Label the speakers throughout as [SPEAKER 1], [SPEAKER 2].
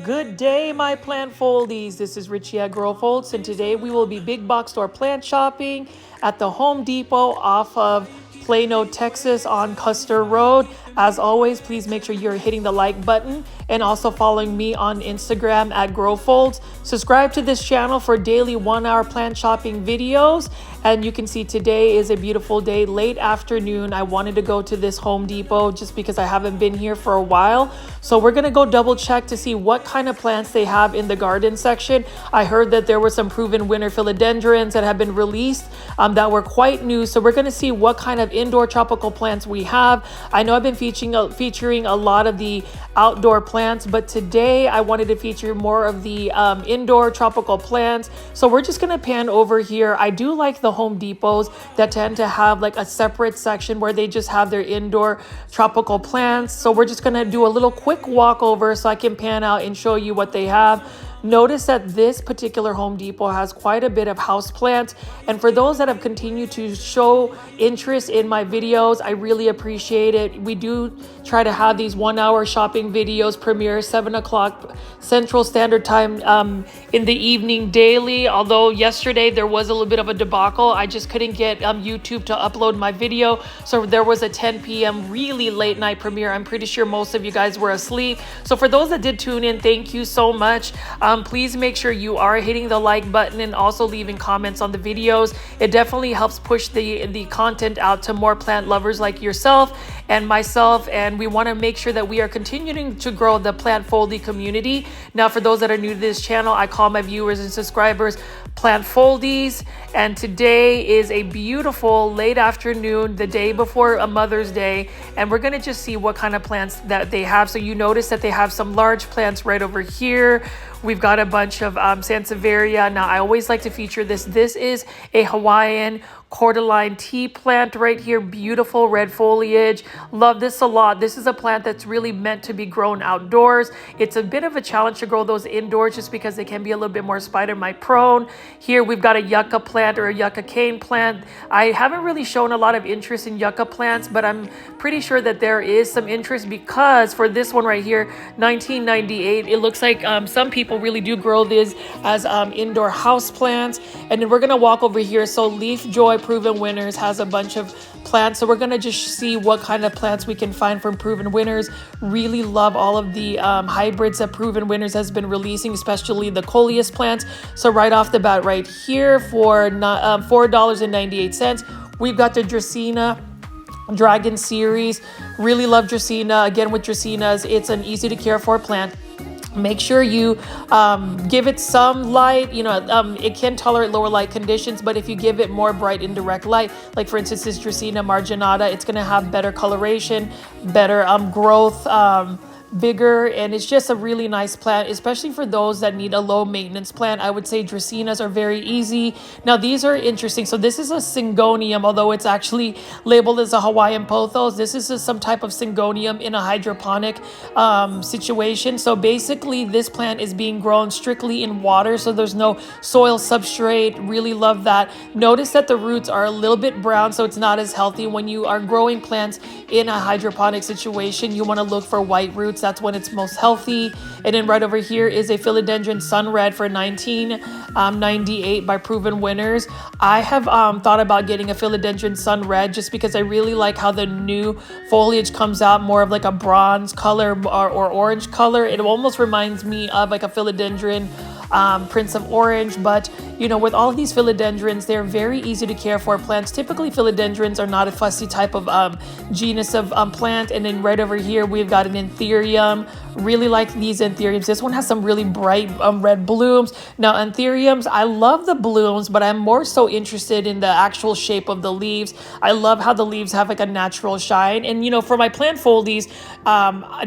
[SPEAKER 1] Good day, my plant foldies. This is Richie at Grow Folds, and today we will be big box store plant shopping at the Home Depot off of Plano, Texas on Custer Road. As always, please make sure you're hitting the like button and also following me on Instagram at Grow Folds. Subscribe to this channel for daily 1-hour plant shopping videos. And you can see today is a beautiful day, late afternoon. I wanted to go to this Home Depot just because I haven't been here for a while. So we're gonna go double check to see what kind of plants they have in the garden section. I heard that there were some proven winter philodendrons that have been released that were quite new. So we're gonna see what kind of indoor tropical plants we have. I know I've been featuring a lot of the outdoor plants, but today I wanted to feature more of the indoor tropical plants. So we're just gonna pan over here. I do like the Home Depots that tend to have like a separate section where they just have their indoor tropical plants. So we're just gonna do a little quick walk over so I can pan out and show you what they have. Notice that this particular Home Depot has quite a bit of houseplants. And for those that have continued to show interest in my videos, I really appreciate it. We do try to have these 1-hour shopping videos premiere 7 o'clock Central Standard Time in the evening daily. Although yesterday there was a little bit of a debacle. I just couldn't get YouTube to upload my video. So there was a 10 p.m. really late night premiere. I'm pretty sure most of you guys were asleep. So for those that did tune in, thank you so much. Please make sure you are hitting the like button and also leaving comments on the videos. It definitely helps push the content out to more plant lovers like yourself and myself, and we want to make sure that we are continuing to grow the plant foldy community. Now, for those that are new to this channel, I call my viewers and subscribers plant foldies, and today is a beautiful late afternoon, the day before a Mother's Day, and we're going to just see what kind of plants that they have. So you notice that they have some large plants right over here. We've got a bunch of Sansevieria. Now, I always like to feature this. This is a Hawaiian cordyline tea plant right here. Beautiful red foliage. Love this a lot. This is a plant that's really meant to be grown outdoors. It's a bit of a challenge to grow those indoors just because they can be a little bit more spider mite prone. Here we've got a yucca plant or a yucca cane plant. I haven't really shown a lot of interest in yucca plants, but I'm pretty sure that there is some interest because for this one right here, 1998, it looks like some people really do grow this as indoor house plants. And then we're gonna walk over here. So Leaf Joy Proven Winners has a bunch of plants, so we're gonna just see what kind of plants we can find from Proven Winners. Really love all of the hybrids that Proven Winners has been releasing, especially the coleus plants. So right off the bat right here for $4.98, we've got the Dracaena Dragon series. Really love Dracaena. Again, with Dracaenas, it's an easy to care for plant. Make sure you give it some light. You know, it can tolerate lower light conditions, but if you give it more bright indirect light, like for instance this Dracaena marginata, it's going to have better coloration, better growth, bigger, and it's just a really nice plant, especially for those that need a low maintenance plant. I would say Dracaenas are very easy. Now these are interesting. So this is a Syngonium, although it's actually labeled as a Hawaiian Pothos. This is some type of Syngonium in a hydroponic situation. So basically this plant is being grown strictly in water, so there's no soil substrate. Really love that. Notice that the roots are a little bit brown, so it's not as healthy. When you are growing plants in a hydroponic situation, you want to look for white roots. That's when it's most healthy. And then right over here is a Philodendron Sun Red for $19.98 by Proven Winners. I have thought about getting a Philodendron Sun Red just because I really like how the new foliage comes out more of like a bronze color or orange color. It almost reminds me of like a Philodendron Prince of Orange, but you know, with all of these philodendrons, they're very easy to care for plants. Typically philodendrons are not a fussy type of genus of plant. And then right over here we've got an anthurium. Really like these anthuriums. This one has some really bright red blooms. Now anthuriums, I love the blooms, but I'm more so interested in the actual shape of the leaves. I love how the leaves have like a natural shine. And you know, for my plant foldies,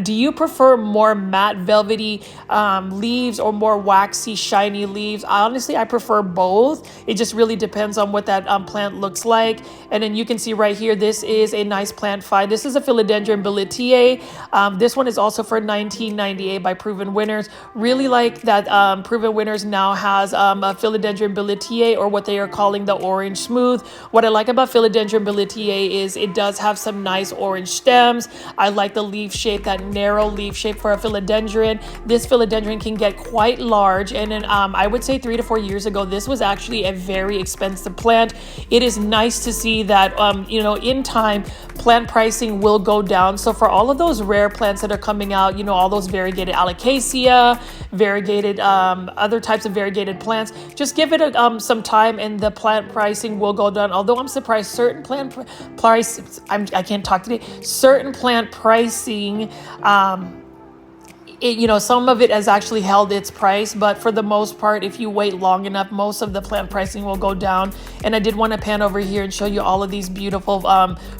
[SPEAKER 1] do you prefer more matte velvety leaves or more waxy see shiny leaves. Honestly, I prefer both. It just really depends on what that plant looks like. And then you can see right here, this is a nice plant find. This is a Philodendron Billietiae. This one is also for $19.98 by Proven Winners. Really like that Proven Winners now has a Philodendron Billietiae, or what they are calling the orange smooth. What I like about Philodendron Billietiae is it does have some nice orange stems. I like the leaf shape, that narrow leaf shape for a philodendron. This philodendron can get quite large, and then I would say 3 to 4 years ago, this was actually a very expensive plant. It is nice to see that you know, in time, plant pricing will go down. So for all of those rare plants that are coming out, you know, all those variegated Alocasia, variegated other types of variegated plants, just give it some time and the plant pricing will go down. Although I'm surprised certain plant I can't talk today, certain plant pricing, you know, some of it has actually held its price, but for the most part, if you wait long enough, most of the plant pricing will go down. And I did want to pan over here and show you all of these beautiful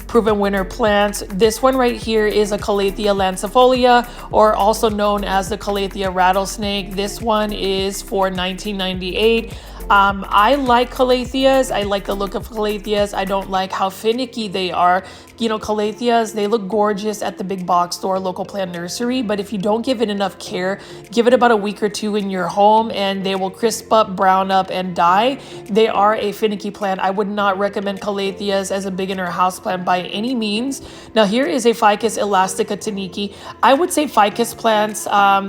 [SPEAKER 1] Proven Winner plants. This one right here is a Calathea lancifolia, or also known as the Calathea rattlesnake. This one is for $19.98. I like Calatheas. I like the look of Calatheas. I don't like how finicky they are. You know, Calatheas, they look gorgeous at the big box store, local plant nursery, but if you don't give it enough care, give it about a week or two in your home and they will crisp up, brown up, and die. They are a finicky plant. I would not recommend Calatheas as a beginner houseplant by any means. Now here is a Ficus elastica taniki. I would say ficus plants,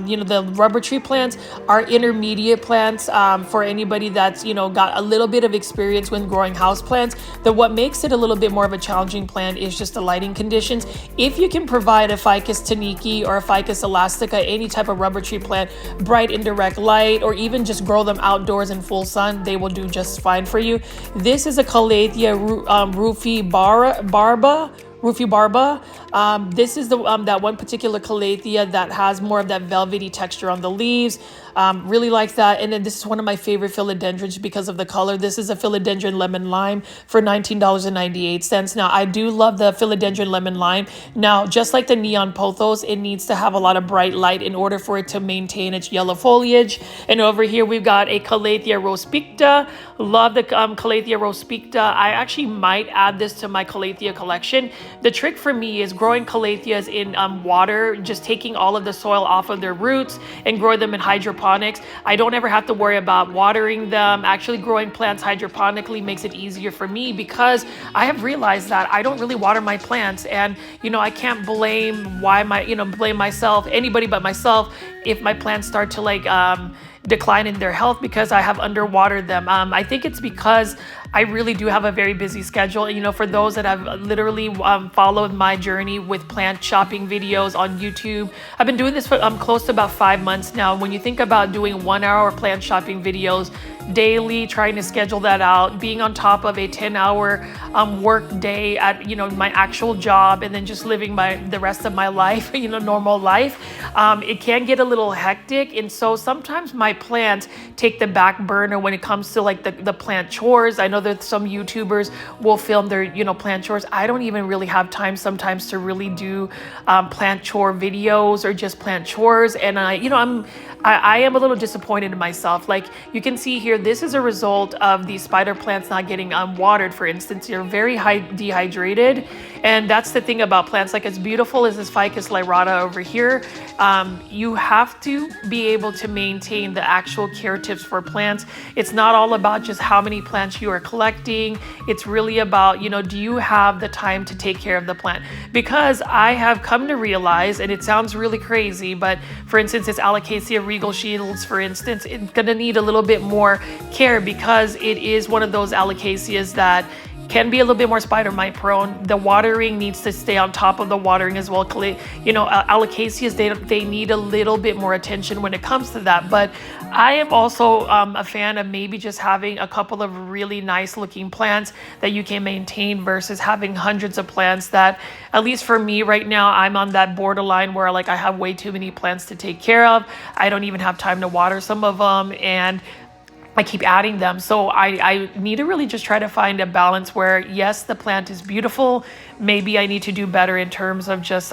[SPEAKER 1] you know, the rubber tree plants are intermediate plants for anybody that's, you know, got a little bit of experience when growing houseplants. What makes it a little bit more of a challenging plant is just the lighting conditions. If you can provide a Ficus taniki or a Ficus elastica, any type of rubber tree plant, bright indirect light, or even just grow them outdoors in full sun, they will do just fine for you. This is a Calathea rufibarba. This is the that one particular Calathea that has more of that velvety texture on the leaves. Really like that. And then this is one of my favorite philodendrons because of the color. This is a Philodendron lemon lime for $19.98. Now I do love the Philodendron lemon lime. Now just like the neon pothos, it needs to have a lot of bright light in order for it to maintain its yellow foliage. And over here we've got a Calathea rospicta. Love the Calathea rospicta. I actually might add this to my Calathea collection. The trick for me is growing Calatheas in water, just taking all of the soil off of their roots and growing them in hydroponics. I don't ever have to worry about watering them. Actually growing plants hydroponically makes it easier for me because I have realized that I don't really water my plants, and you know, I can't blame blame myself, anybody but myself, if my plants start to like decline in their health because I have underwatered them. I think it's because I really do have a very busy schedule. You know, for those that have literally followed my journey with plant shopping videos on YouTube, I've been doing this for close to about 5 months now. When you think about doing 1 hour plant shopping videos daily, trying to schedule that out, being on top of a 10-hour work day at, you know, my actual job, and then just living the rest of my life, you know, normal life, it can get a little hectic. And so sometimes my plants take the back burner when it comes to like the plant chores. I know that some YouTubers will film their, you know, plant chores. I don't even really have time sometimes to really do plant chore videos or just plant chores. And I am a little disappointed in myself. Like you can see here, this is a result of these spider plants not getting watered, for instance. You're very dehydrated. And that's the thing about plants. Like as beautiful as this Ficus lyrata over here, you have to be able to maintain the actual care tips for plants. It's not all about just how many plants you are collecting. It's really about, you know, do you have the time to take care of the plant? Because I have come to realize, and it sounds really crazy, but for instance, this Alocasia regal shields, for instance, it's gonna need a little bit more care because it is one of those Alocasias that can be a little bit more spider mite prone. The watering needs to stay on top of the watering as well. You know, Alocasias, they need a little bit more attention when it comes to that. But I am also a fan of maybe just having a couple of really nice looking plants that you can maintain versus having hundreds of plants that, at least for me right now, I'm on that borderline where like I have way too many plants to take care of. I don't even have time to water some of them, and I keep adding them. So I need to really just try to find a balance where, yes, the plant is beautiful. Maybe I need to do better in terms of just,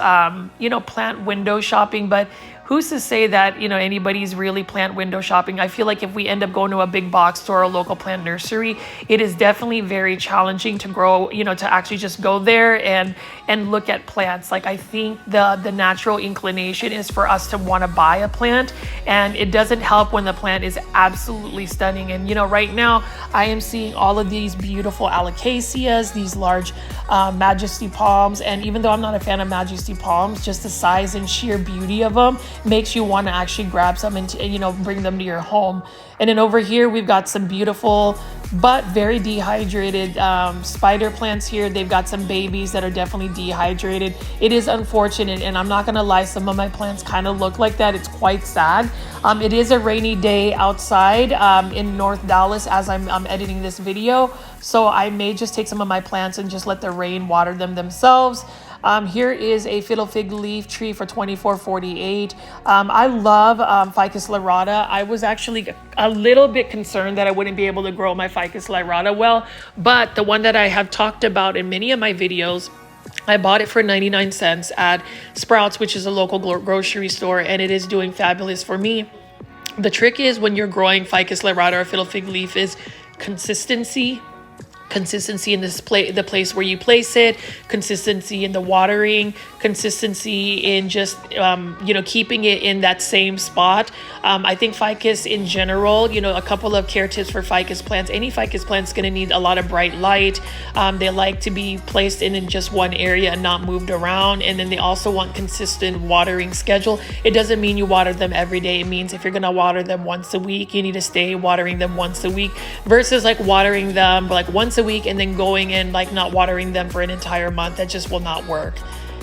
[SPEAKER 1] you know, plant window shopping, but who's to say that, you know, anybody's really plant window shopping? I feel like if we end up going to a big box store or a local plant nursery, it is definitely very challenging to grow, you know, to actually just go there and look at plants. Like, I think the natural inclination is for us to want to buy a plant, and it doesn't help when the plant is absolutely stunning. And, you know, right now I am seeing all of these beautiful Alocasias, these large Majesty palms. And even though I'm not a fan of Majesty palms, just the size and sheer beauty of them makes you want to actually grab some and, you know, bring them to your home. And then over here, we've got some beautiful but very dehydrated spider plants here. They've got some babies that are definitely dehydrated. It is unfortunate, and I'm not gonna lie, some of my plants kind of look like that. It's quite sad. It is a rainy day outside in North Dallas as I'm editing this video, so I may just take some of my plants and just let the rain water them themselves. Here is a fiddle fig leaf tree for $24.48. I love Ficus lyrata. I was actually a little bit concerned that I wouldn't be able to grow my Ficus lyrata well, but the one that I have talked about in many of my videos, I bought it for 99 cents at Sprouts, which is a local grocery store, and it is doing fabulous for me. The trick is when you're growing Ficus lyrata or fiddle fig leaf is consistency in the place where you place it, consistency in the watering, consistency in just you know, keeping it in that same spot. I think ficus in general, you know, a couple of care tips for ficus plants. Any ficus plant's going to need a lot of bright light. They like to be placed in just one area and not moved around, and then they also want consistent watering schedule. It doesn't mean you water them every day. It means if you're going to water them once a week, you need to stay watering them once a week, versus like watering them like once a week and then going and like not watering them for an entire month. That just will not work.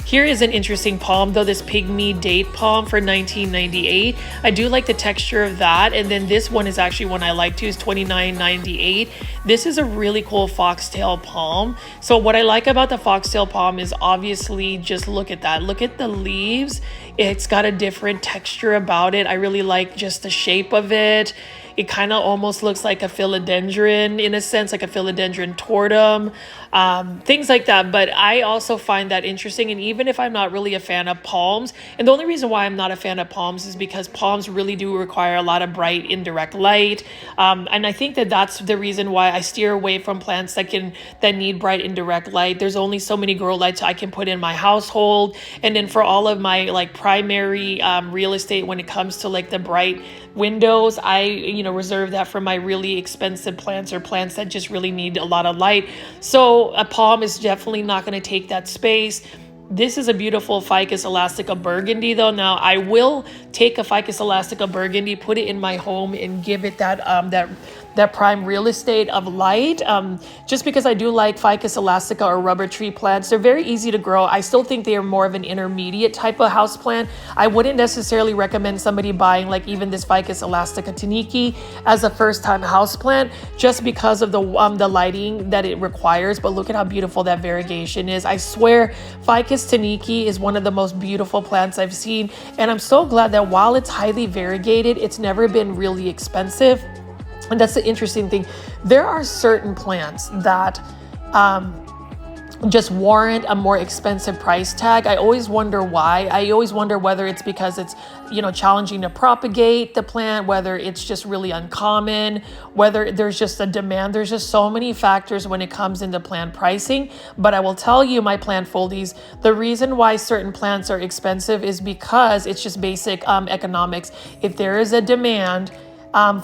[SPEAKER 1] Here is an interesting palm though, this pygmy date palm for $19.98. I do like the texture of that. And then this one is actually one I like too, is $29.98. This is a really cool foxtail palm. So what I like about the foxtail palm is obviously just look at that. Look at the leaves. It's got a different texture about it. I really like just the shape of it. It kind of almost looks like a philodendron in a sense, like a philodendron tortum, things like that. But I also find that interesting. And even if I'm not really a fan of palms, and the only reason why I'm not a fan of palms is because palms really do require a lot of bright indirect light. And I think that that's the reason why I steer away from plants that need bright indirect light. There's only so many grow lights I can put in my household. And then for all of my like primary real estate, when it comes to like the bright windows, I, you know, reserve that for my really expensive plants or plants that just really need a lot of light. So a palm is definitely not going to take that space. This is a beautiful Ficus elastica burgundy though. Now I will take a Ficus elastica burgundy, put it in my home and give it that that prime real estate of light, just because I do like Ficus elastica or rubber tree plants. They're very easy to grow. I still think they are more of an intermediate type of house plant. I wouldn't necessarily recommend somebody buying like even this Ficus elastica taniki as a first time house plant, just because of the lighting that it requires. But look at how beautiful that variegation is. I swear Ficus taniki is one of the most beautiful plants I've seen, and I'm so glad that while it's highly variegated, it's never been really expensive. And that's the interesting thing. There are certain plants that just warrant a more expensive price tag. I always wonder why. I always wonder whether it's because it's, you know, challenging to propagate the plant, whether it's just really uncommon, whether there's just a demand. There's just so many factors when it comes into plant pricing. But I will tell you, my plant foldies, the reason why certain plants are expensive is because it's just basic economics. If there is a demand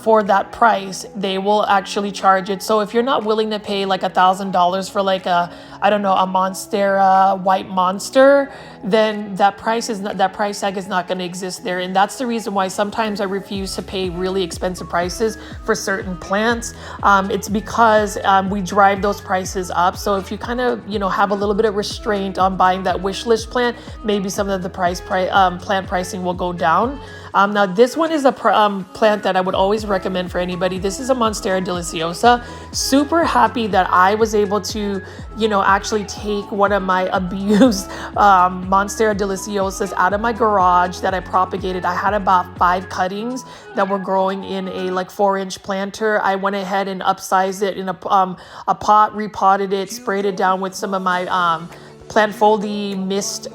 [SPEAKER 1] for that price, they will actually charge it. So if you're not willing to pay like $1,000 for like a, I don't know, a Monstera white monster, then that price tag is not going to exist there. And that's the reason why sometimes I refuse to pay really expensive prices for certain plants. It's because we drive those prices up. So if you kind of, you know, have a little bit of restraint on buying that wish list plant, maybe some of the plant pricing will go down. Now this one is a plant that I would always recommend for anybody. This is a Monstera deliciosa. Super happy that I was able to, you know, actually take one of my abused Monstera deliciosas out of my garage that I propagated. I had about 5 cuttings that were growing in a like 4-inch planter. I went ahead and upsized it in a pot, repotted it, sprayed it down with some of my Plant Foldy mist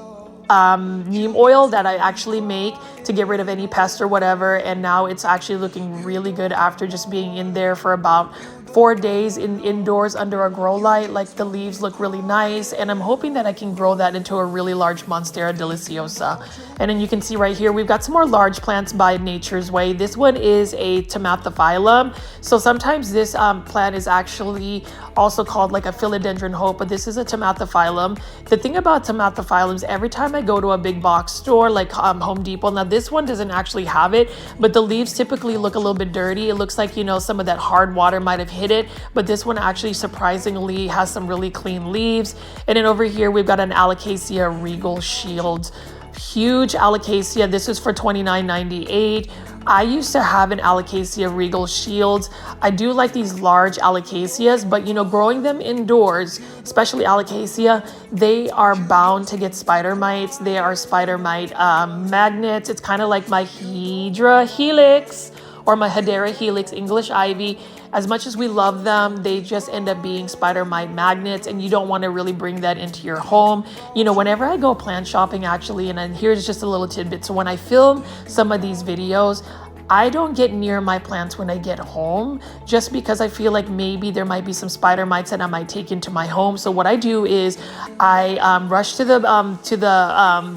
[SPEAKER 1] neem oil that I actually make to get rid of any pest or whatever. And now it's actually looking really good after just being in there for about 4 days indoors under a grow light. Like the leaves look really nice, and I'm hoping that I can grow that into a really large Monstera deliciosa. And then you can see right here we've got some more large plants by Nature's Way. This one is a Tomathophyllum. So sometimes this plant is actually also called like a Philodendron hope, but this is a Tomathophyllum. The thing about Tomathophyllums, every time I go to a big box store like Home Depot, now this one doesn't actually have it, but the leaves typically look a little bit dirty. It looks like, you know, some of that hard water might have hit it, but this one actually surprisingly has some really clean leaves. And then over here we've got an Alocasia Regal Shield, huge Alocasia. This is for $29.98. I used to have an Alocasia Regal Shield. I do like these large Alocasias, but you know, growing them indoors, especially Alocasia, they are bound to get spider mites. They are spider mite magnets. It's kind of like my Hydra Helix or my Hedera Helix English Ivy. As much as we love them, they just end up being spider mite magnets, and you don't want to really bring that into your home. You know, whenever I go plant shopping actually, and then here's just a little tidbit. So when I film some of these videos, I don't get near my plants when I get home, just because I feel like maybe there might be some spider mites that I might take into my home. So what I do is I rush to the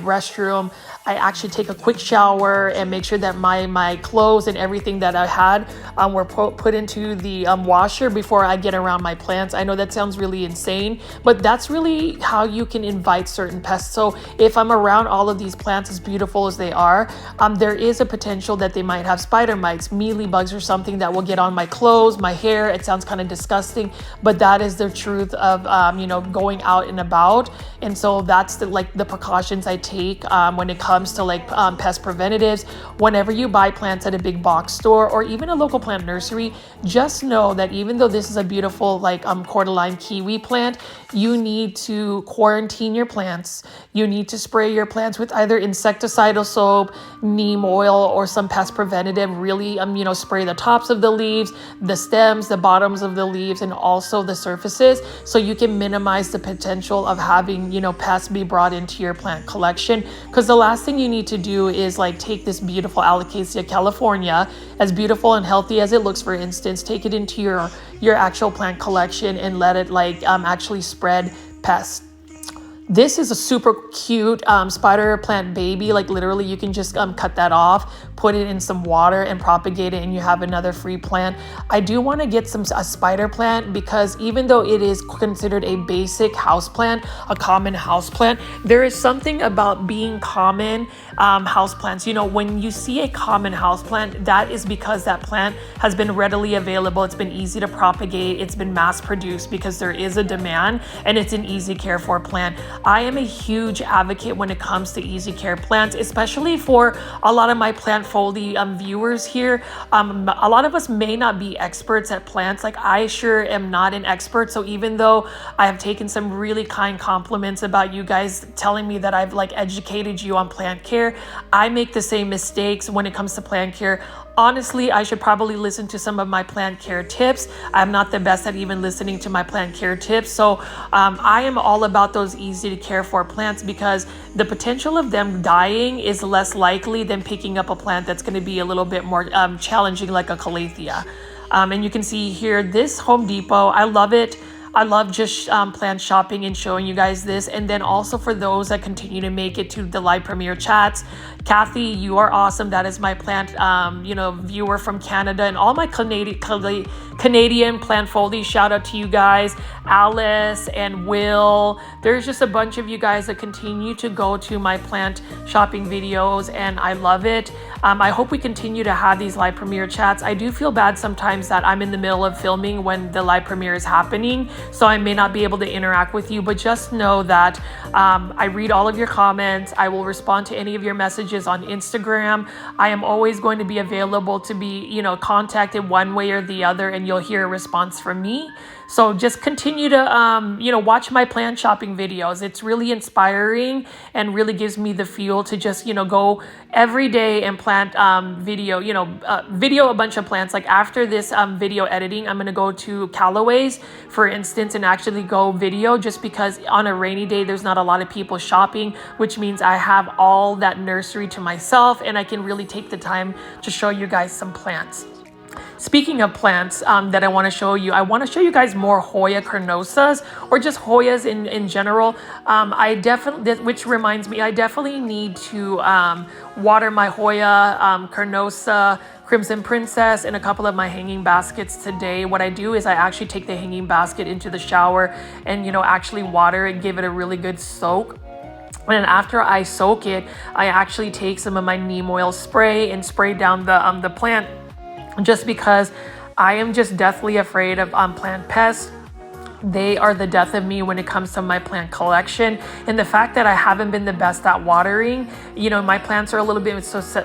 [SPEAKER 1] restroom. I actually take a quick shower and make sure that my clothes and everything that I had were put into the washer before I get around my plants. I know that sounds really insane, but that's really how you can invite certain pests. So if I'm around all of these plants, as beautiful as they are, there is a potential that they might have spider mites, mealybugs or something that will get on my clothes, my hair. It sounds kind of disgusting, but that is the truth of you know, going out and about. And so that's the precautions I take when it comes to like pest preventatives. Whenever you buy plants at a big box store or even a local plant nursery, just know that even though this is a beautiful like cordyline kiwi plant, you need to quarantine your plants. You need to spray your plants with either insecticidal soap, neem oil, or some pest preventative. Really you know, spray the tops of the leaves, the stems, the bottoms of the leaves, and also the surfaces, so you can minimize the potential of having, you know, pests be brought into your plant collection. Because the last thing you need to do is like take this beautiful Alocasia California, as beautiful and healthy as it looks, for instance, take it into your actual plant collection and let it like actually spread pests. This is a super cute spider plant baby. Like literally you can just cut that off, put it in some water and propagate it, and you have another free plant. I do want to get a spider plant, because even though it is considered a basic house plant, a common house plant, there is something about being common house plants. You know, when you see a common house plant, that is because that plant has been readily available. It's been easy to propagate. It's been mass produced because there is a demand, and it's an easy care for plant. I am a huge advocate when it comes to easy care plants, especially for a lot of my plant foldy viewers here. A lot of us may not be experts at plants. Like I sure am not an expert. So even though I have taken some really kind compliments about you guys telling me that I've like educated you on plant care, I make the same mistakes when it comes to plant care. Honestly, I should probably listen to some of my plant care tips. I'm not the best at even listening to my plant care tips. So I am all about those easy to care for plants, because the potential of them dying is less likely than picking up a plant that's going to be a little bit more challenging, like a Calathea. And you can see here this Home Depot. I love it. I love just plant shopping and showing you guys this. And then also for those that continue to make it to the live premiere chats, Kathy, you are awesome. That is my plant you know, viewer from Canada, and all my Canadian plant foldies. Shout out to you guys, Alice and Will. There's just a bunch of you guys that continue to go to my plant shopping videos, and I love it. I hope we continue to have these live premiere chats. I do feel bad sometimes that I'm in the middle of filming when the live premiere is happening, so I may not be able to interact with you, but just know that I read all of your comments. I will respond to any of your messages on Instagram. I am always going to be available to be, you know, contacted one way or the other, and you'll hear a response from me. So just continue to, you know, watch my plant shopping videos. It's really inspiring and really gives me the fuel to just, you know, go every day and plant video a bunch of plants. Like after this video editing, I'm going to go to Callaway's, for instance, and actually go video, just because on a rainy day, there's not a lot of people shopping, which means I have all that nursery to myself and I can really take the time to show you guys some plants. Speaking of plants that I want to show you, I want to show you guys more Hoya carnosas, or just Hoyas in general. Which reminds me, I definitely need to water my Hoya, carnosa, Crimson Princess, and a couple of my hanging baskets today. What I do is I actually take the hanging basket into the shower and, you know, actually water it, give it a really good soak. And after I soak it, I actually take some of my neem oil spray and spray down the plant, just because I am just deathly afraid of plant pests. They are the death of me when it comes to my plant collection. And the fact that I haven't been the best at watering, you know, my plants are a little bit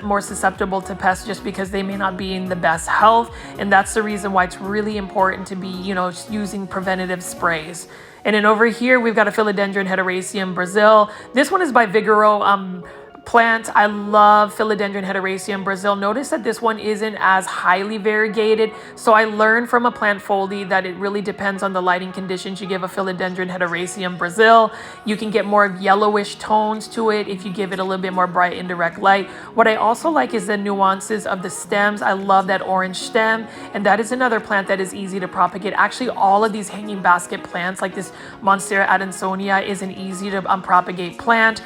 [SPEAKER 1] more susceptible to pests just because they may not be in the best health. And that's the reason why it's really important to be, you know, using preventative sprays. And then over here, we've got a Philodendron Hederaceum Brazil. This one is by Vigoro Plants. I love Philodendron Hederaceum Brazil. Notice that this one isn't as highly variegated. So I learned from a plant foldie that it really depends on the lighting conditions you give a Philodendron Hederaceum Brazil. You can get more yellowish tones to it if you give it a little bit more bright indirect light. What I also like is the nuances of the stems. I love that orange stem, and that is another plant that is easy to propagate. Actually, all of these hanging basket plants, like this Monstera Adansonia, is an easy to propagate plant.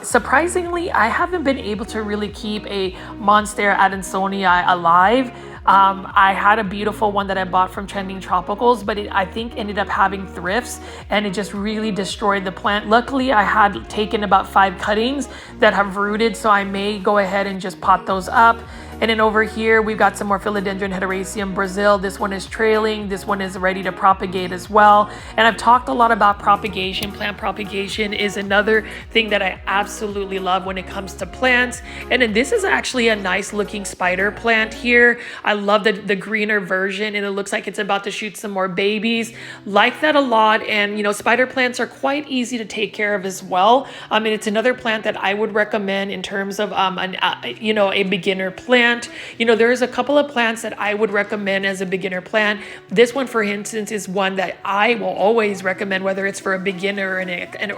[SPEAKER 1] Surprisingly, I haven't been able to really keep a Monstera Adansonia alive. I had a beautiful one that I bought from Trending Tropicals, but I think ended up having thrifts and it just really destroyed the plant. Luckily, I had taken about 5 cuttings that have rooted, so I may go ahead and just pot those up. And then over here, we've got some more Philodendron Hederaceum Brazil. This one is trailing. This one is ready to propagate as well. And I've talked a lot about propagation. Plant propagation is another thing that I absolutely love when it comes to plants. And then this is actually a nice looking spider plant here. I love the greener version, and it looks like it's about to shoot some more babies. Like that a lot. And, you know, spider plants are quite easy to take care of as well. And it's another plant that I would recommend in terms of, a beginner plant. You know, there's a couple of plants that I would recommend as a beginner plant. This one, for instance, is one that I will always recommend, whether it's for a beginner or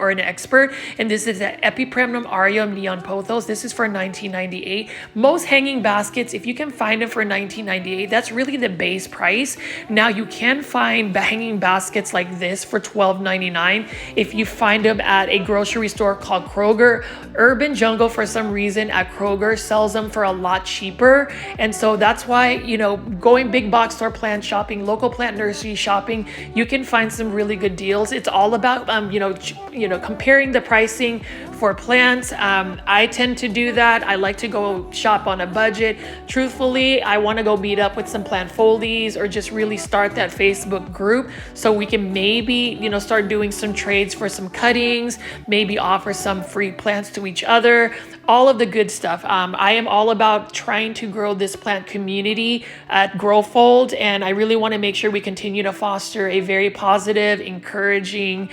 [SPEAKER 1] an expert. And this is the Epipremnum aureum neon pothos. This is for $19.98. Most hanging baskets, if you can find them for $19.98, that's really the base price. Now you can find hanging baskets like this for $12.99 if you find them at a grocery store called Kroger. Urban Jungle, for some reason, at Kroger sells them for a lot cheaper. And so that's why, you know, going big box store plant shopping, local plant nursery shopping, you can find some really good deals. It's all about, comparing the pricing for plants. I tend to do that. I like to go shop on a budget. Truthfully, I want to go meet up with some plant foldies or just really start that Facebook group so we can maybe, you know, start doing some trades for some cuttings, maybe offer some free plants to each other, all of the good stuff. I am all about trying to grow this plant community at GrowFold, and I really want to make sure we continue to foster a very positive, encouraging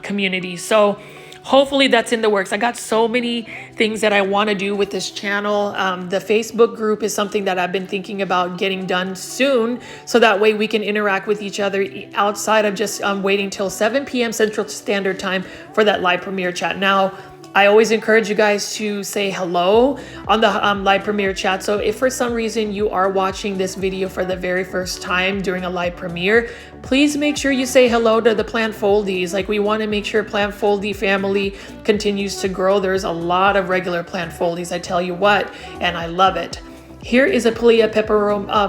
[SPEAKER 1] community. So hopefully that's in the works. I got so many things that I want to do with this channel. The Facebook group is something that I've been thinking about getting done soon, so that way we can interact with each other outside of just waiting till 7 p.m. Central Standard Time for that live premiere chat. Now, I always encourage you guys to say hello on the live premiere chat. So if for some reason you are watching this video for the very first time during a live premiere, please make sure you say hello to the plant foldies. Like, we want to make sure plant foldie family continues to grow. There's a lot of regular plant foldies, I tell you what, and I love it. Here is a Pilea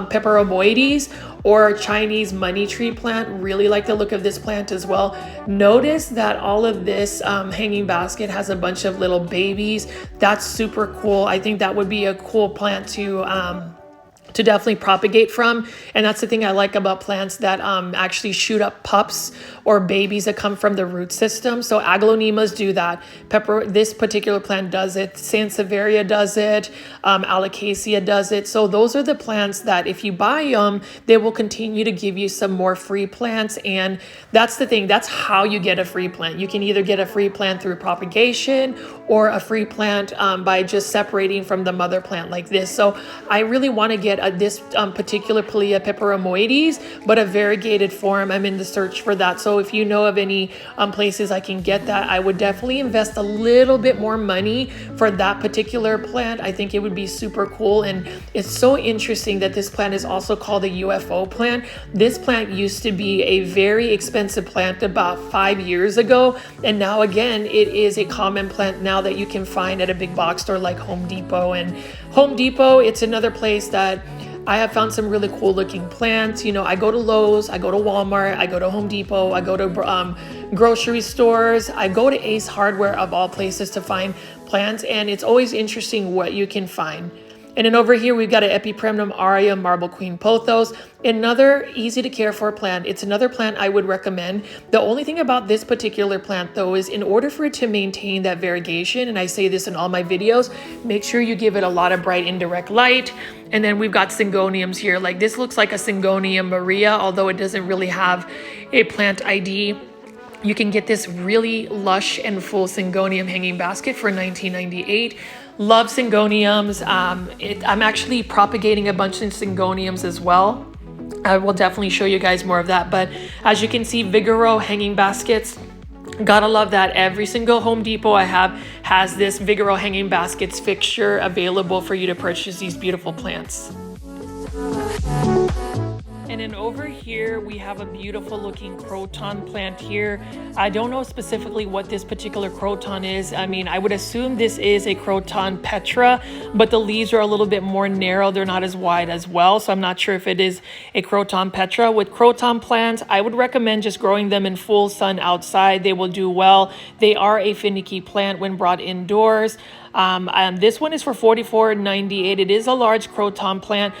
[SPEAKER 1] peperoboides, or Chinese money tree plant. Really like the look of this plant as well. Notice that all of this hanging basket has a bunch of little babies. That's super cool. I think that would be a cool plant to to definitely propagate from. And that's the thing I like about plants that actually shoot up pups or babies that come from the root system. So Aglaonemas do that. This particular plant does it. Sansevieria does it. Alocasia does it. So those are the plants that if you buy them, they will continue to give you some more free plants. And that's the thing. That's how you get a free plant. You can either get a free plant through propagation or a free plant by just separating from the mother plant like this. So I really want to get this particular Pilea peperomoides, but a variegated form. I'm in the search for that. So if you know of any places I can get that, I would definitely invest a little bit more money for that particular plant. I think it would be super cool. And it's so interesting that this plant is also called a UFO plant. This plant used to be a very expensive plant about 5 years ago. And now again, it is a common plant now that you can find at a big box store like Home Depot. And Home Depot, it's another place that I have found some really cool looking plants. You know, I go to Lowe's, I go to Walmart, I go to Home Depot, I go to grocery stores, I go to Ace Hardware of all places to find plants, and it's always interesting what you can find. And then over here, we've got an Epipremnum aurea Marble Queen Pothos, another easy to care for plant. It's another plant I would recommend. The only thing about this particular plant though is in order for it to maintain that variegation, and I say this in all my videos, make sure you give it a lot of bright indirect light. And then we've got Syngoniums here. Like this looks like a Syngonium Maria, although it doesn't really have a plant ID. You can get this really lush and full Syngonium hanging basket for $19.98. Love Syngoniums. I'm actually propagating a bunch of Syngoniums as well. I will definitely show you guys more of that. But as you can see, Vigoro hanging baskets. Gotta love that. Every single Home Depot I have has this Vigoro hanging baskets fixture available for you to purchase these beautiful plants. And then over here, we have a beautiful looking Croton plant here. I don't know specifically what this particular Croton is. I mean, I would assume this is a Croton Petra, but the leaves are a little bit more narrow. They're not as wide as well. So I'm not sure if it is a Croton Petra. With Croton plants, I would recommend just growing them in full sun outside. They will do well. They are a finicky plant when brought indoors. And this one is for $44.98. It is a large Croton plant.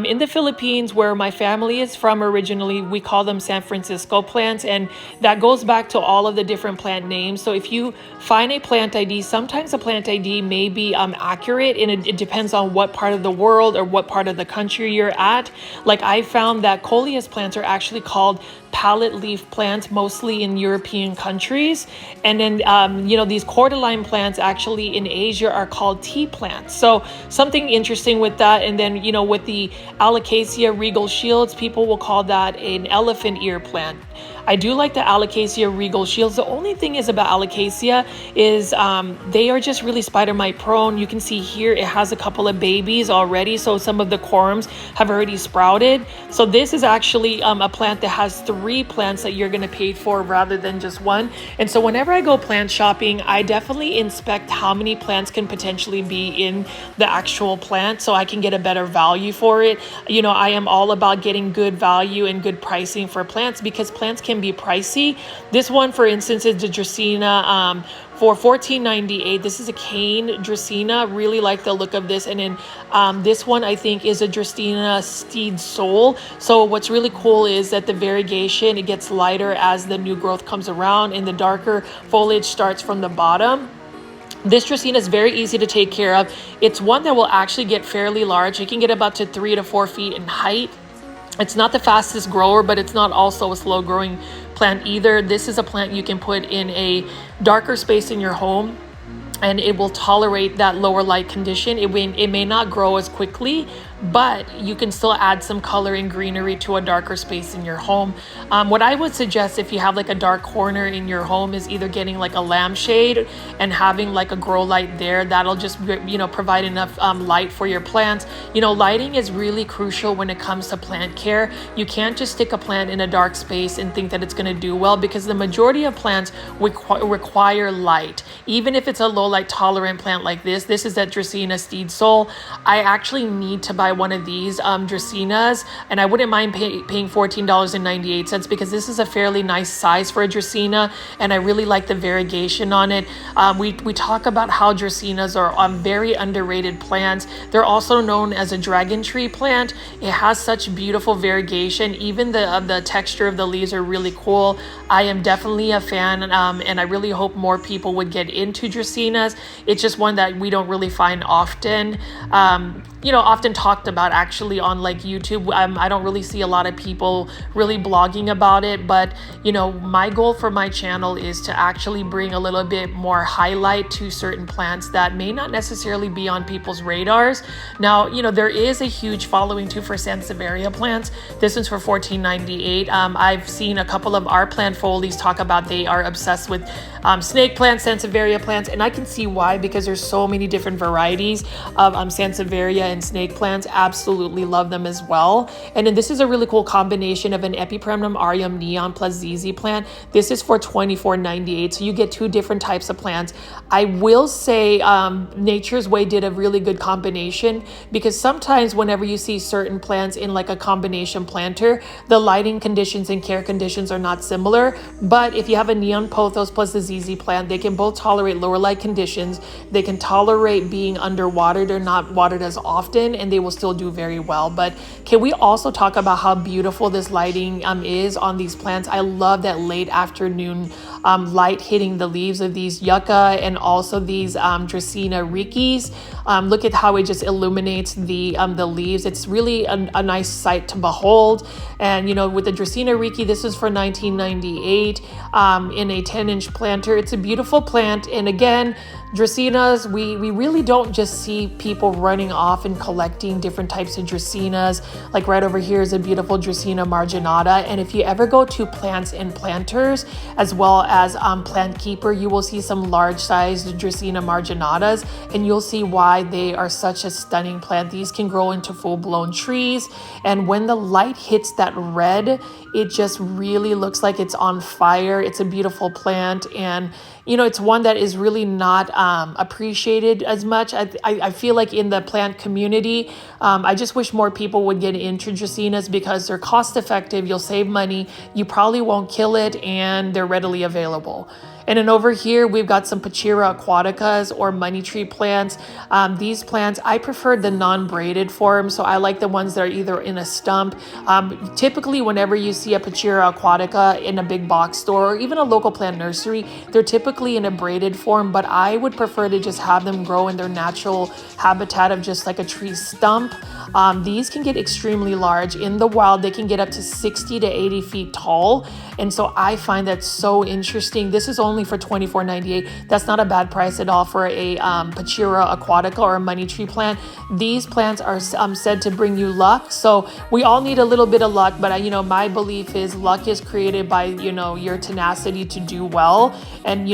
[SPEAKER 1] In the Philippines, where my family is from originally, we call them San Francisco plants, and that goes back to all of the different plant names. So if you find a plant ID, sometimes a plant ID may be accurate, and it depends on what part of the world or what part of the country you're at. Like I found that Coleus plants are actually called palette leaf plants, mostly in European countries. And then, you know, these cordyline plants actually in Asia are called tea plants. So something interesting with that. And then, you know, with the Alocasia regal shields, people will call that an elephant ear plant. I do like the Alocasia regal shields. The only thing is about Alocasia is they are just really spider mite prone. You can see here it has a couple of babies already, so some of the corms have already sprouted. So this is actually a plant that has 3 plants that you're going to pay for rather than just one. And so whenever I go plant shopping, I definitely inspect how many plants can potentially be in the actual plant so I can get a better value for it. You know, I am all about getting good value and good pricing for plants because plants can be pricey. This one, for instance, is the Dracaena for $14.98. This is a cane Dracaena. Really like the look of this. And then this one I think is a Dracaena Steed Soul. So what's really cool is that the variegation, it gets lighter as the new growth comes around and the darker foliage starts from the bottom. This Dracaena is very easy to take care of. It's one that will actually get fairly large. It can get about to 3 to 4 feet in height. It's not the fastest grower, but it's not also a slow growing plant either. This is a plant you can put in a darker space in your home and it will tolerate that lower light condition. It may not grow as quickly, but you can still add some color and greenery to a darker space in your home. What I would suggest if you have like a dark corner in your home is either getting like a lampshade and having like a grow light there. That'll just, you know, provide enough light for your plants. You know, lighting is really crucial when it comes to plant care. You can't just stick a plant in a dark space and think that it's going to do well, because the majority of plants require light. even if it's a low light tolerant plant like this is that Dracaena Steed Soul. I actually need to buy one of these Dracaenas, and I wouldn't mind paying $14.98 because this is a fairly nice size for a Dracaena, and I really like the variegation on it. We talk about how Dracaenas are very underrated plants. They're also known as a dragon tree plant. It has such beautiful variegation. Even the texture of the leaves are really cool. I am definitely a fan, and I really hope more people would get into Dracaenas. It's just one that we don't really find often. Often talked about actually on like YouTube. I don't really see a lot of people really blogging about it, but my goal for my channel is to actually bring a little bit more highlight to certain plants that may not necessarily be on people's radars. Now, there is a huge following too for Sansevieria plants. This one's for $14.98. I've seen a couple of our plant folies talk about they are obsessed with snake plants, Sansevieria plants, and I can see why, because there's so many different varieties of Sansevieria and snake plants. Absolutely love them as well. And then this is a really cool combination of an Epipremnum aureum neon plus ZZ plant. This is for $24.98, so you get two different types of plants. I will say Nature's Way did a really good combination, because sometimes whenever you see certain plants in like a combination planter, the lighting conditions and care conditions are not similar. But if you have a neon pothos plus the ZZ plant, they can both tolerate lower light conditions. They can tolerate being underwatered or not watered as often, and they will still do very well. But can we also talk about how beautiful this lighting is on these plants? I love that late afternoon light hitting the leaves of these yucca and also these Dracaena rikis. Look at how it just illuminates the leaves. It's really a nice sight to behold. And with the Dracaena riki, this is for $19.98 in a 10-inch planter. It's a beautiful plant, and again, Dracaenas, we really don't just see people running off and collecting different types of Dracaenas. Like right over here is a beautiful Dracaena marginata. And if you ever go to Plants and Planters, as well as Plant Keeper, you will see some large-sized Dracaena marginatas, and you'll see why they are such a stunning plant. These can grow into full-blown trees, and when the light hits that red, it just really looks like it's on fire. It's a beautiful plant, and it's one that is really not appreciated as much. I feel like in the plant community, I just wish more people would get into Dracaenas because they're cost effective, you'll save money, you probably won't kill it, and they're readily available. And then over here, we've got some Pachira aquaticas or money tree plants. These plants, I prefer the non-braided form, so I like the ones that are either in a stump. Typically, whenever you see a Pachira aquatica in a big box store or even a local plant nursery, they're typically in a braided form, but I would prefer to just have them grow in their natural habitat of just like a tree stump. These can get extremely large. In the wild, they can get up to 60 to 80 feet tall. And so I find that so interesting. This is only for $24.98. That's not a bad price at all for a Pachira aquatica or a money tree plant. These plants are said to bring you luck. So we all need a little bit of luck, but my belief is luck is created by, your tenacity to do well. And,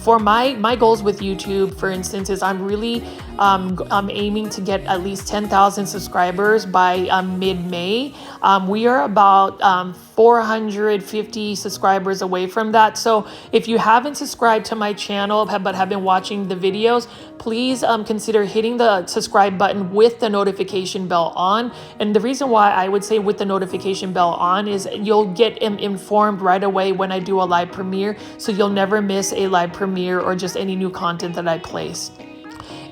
[SPEAKER 1] for my goals with YouTube, for instance, is I'm really aiming to get at least 10,000 subscribers by mid-May. We are about 450 subscribers away from that. So if you haven't subscribed to my channel but have been watching the videos, please consider hitting the subscribe button with the notification bell on. And the reason why I would say with the notification bell on is you'll get informed right away when I do a live premiere, so you'll never miss a live premiere or just any new content that I place.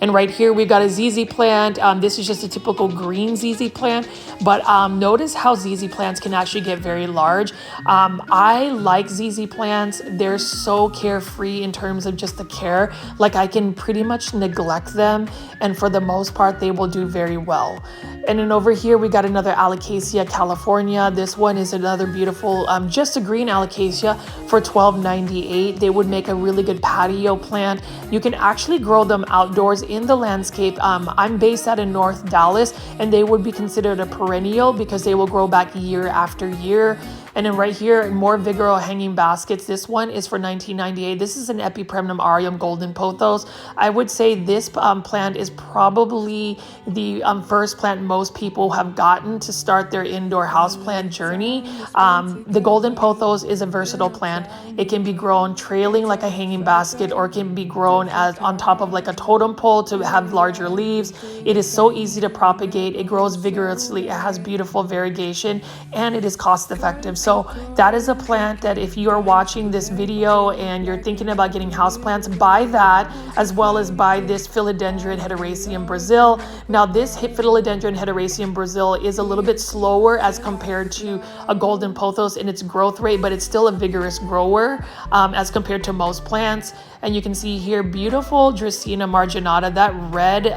[SPEAKER 1] And right here, we've got a ZZ plant. This is just a typical green ZZ plant, but notice how ZZ plants can actually get very large. I like ZZ plants. They're so carefree in terms of just the care. Like I can pretty much neglect them, and for the most part, they will do very well. And then over here, we got another Alocasia California. This one is another beautiful, just a green Alocasia for $12.98. They would make a really good patio plant. You can actually grow them outdoors in the landscape. I'm based out in North Dallas, and they would be considered a perennial because they will grow back year after year. And then right here, more Vigoro hanging baskets. This one is for $19.98. This is an Epipremnum aureum golden pothos. I would say this plant is probably the first plant most people have gotten to start their indoor houseplant journey. The golden pothos is a versatile plant. It can be grown trailing like a hanging basket, or it can be grown as on top of like a totem pole to have larger leaves. It is so easy to propagate. It grows vigorously. It has beautiful variegation, and it is cost effective. So that is a plant that if you are watching this video and you're thinking about getting houseplants, buy that, as well as buy this Philodendron Hederaceum Brazil. Now this Philodendron Hederaceum Brazil is a little bit slower as compared to a golden pothos in its growth rate, but it's still a vigorous grower as compared to most plants. And you can see here beautiful Dracaena marginata. That red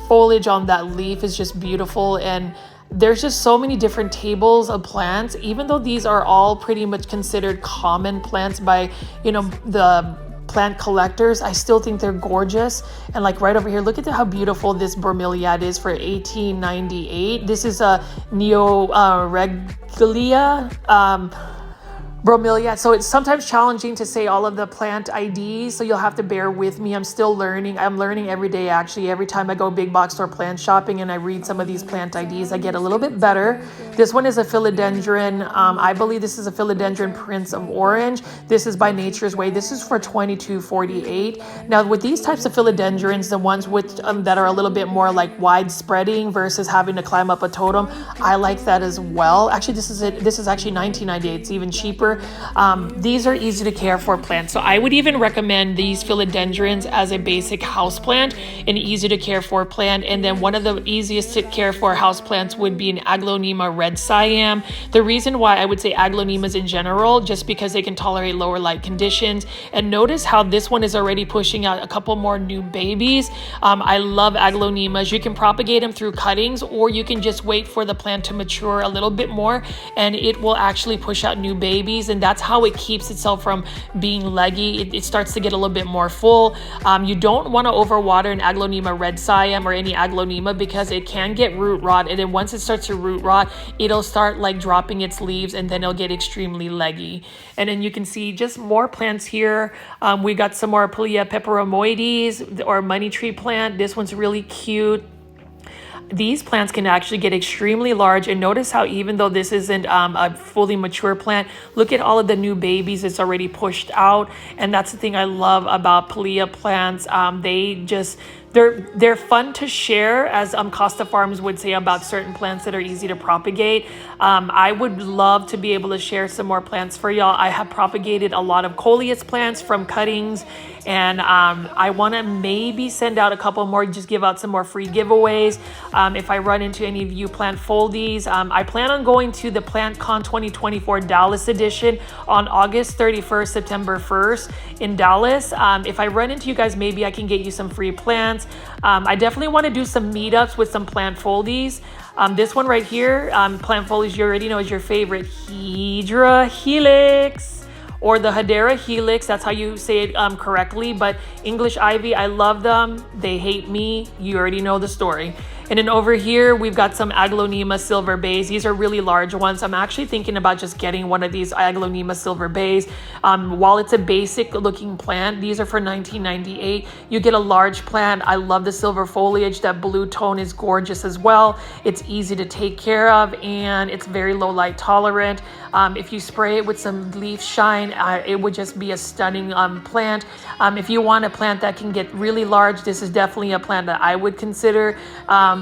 [SPEAKER 1] foliage on that leaf is just beautiful, and there's just so many different tables of plants. Even though these are all pretty much considered common plants by, you know, the plant collectors, I still think they're gorgeous. And like right over here, look at how beautiful this bromeliad is for $18.98. This is a Neoregelia Bromeliad. So it's sometimes challenging to say all of the plant IDs, so you'll have to bear with me. I'm still learning. I'm learning every day, actually. Every time I go big box store plant shopping and I read some of these plant IDs, I get a little bit better. This one is a Philodendron. I believe this is a Philodendron Prince of Orange. This is by Nature's Way. This is for $22.48. Now with these types of philodendrons, the ones with that are a little bit more like wide spreading versus having to climb up a totem, I like that as well. Actually, this is actually $19.98. It's even cheaper. These are easy to care for plants. So I would even recommend these philodendrons as a basic house plant, an easy to care for plant. And then one of the easiest to care for house plants would be an Aglaonema red Siam. The reason why I would say Aglaonemas in general, just because they can tolerate lower light conditions. And notice how this one is already pushing out a couple more new babies. I love Aglaonemas. You can propagate them through cuttings, or you can just wait for the plant to mature a little bit more, and it will actually push out new babies. And that's how it keeps itself from being leggy. It starts to get a little bit more full. You don't want to overwater an Aglaonema red Siam or any Aglaonema, because it can get root rot. And then once it starts to root rot, it'll start like dropping its leaves, and then it'll get extremely leggy. And then you can see just more plants here. We got some more Pilea peperomoides, or money tree plant. This one's really cute. These plants can actually get extremely large, and notice how even though this isn't a fully mature plant, look at all of the new babies it's already pushed out. And that's the thing I love about Pilea plants. They're fun to share, as Costa Farms would say about certain plants that are easy to propagate. I would love to be able to share some more plants for y'all. I have propagated a lot of coleus plants from cuttings, and I want to maybe send out a couple more, just give out some more free giveaways. If I run into any of you plant foldies, I plan on going to the PlantCon 2024 Dallas edition on August 31st, September 1st in Dallas. If I run into you guys, maybe I can get you some free plants. I definitely want to do some meetups with some plant foldies. This one right here, plant foliage, you already know is your favorite, Hydra Helix, or the Hedera Helix. That's how you say it correctly. But English ivy, I love them. They hate me. You already know the story. And then over here, we've got some Aglaonema silver bays. These are really large ones. I'm actually thinking about just getting one of these Aglaonema silver bays. While it's a basic looking plant, these are for $19.98. You get a large plant. I love the silver foliage. That blue tone is gorgeous as well. It's easy to take care of, and it's very low light tolerant. If you spray it with some leaf shine, it would just be a stunning plant. If you want a plant that can get really large, this is definitely a plant that I would consider.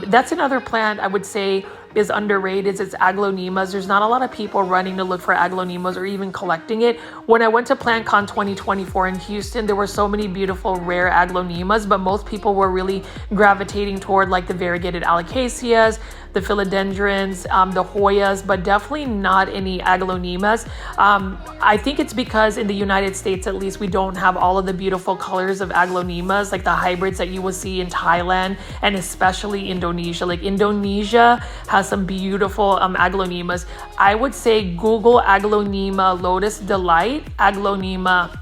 [SPEAKER 1] That's another plant I would say is underrated. It's Aglaonemas. There's not a lot of people running to look for Aglaonemas or even collecting it. When I went to PlantCon 2024 in Houston, there were so many beautiful rare Aglaonemas, but most people were really gravitating toward like the variegated Alocasias, the Philodendrons, the Hoyas, but definitely not any Aglaonemas. I think it's because in the United States, at least, we don't have all of the beautiful colors of Aglaonemas, like the hybrids that you will see in Thailand and especially Indonesia. Like Indonesia has some beautiful Aglaonemas. I would say Google Aglaonema Lotus Delight, Aglaonema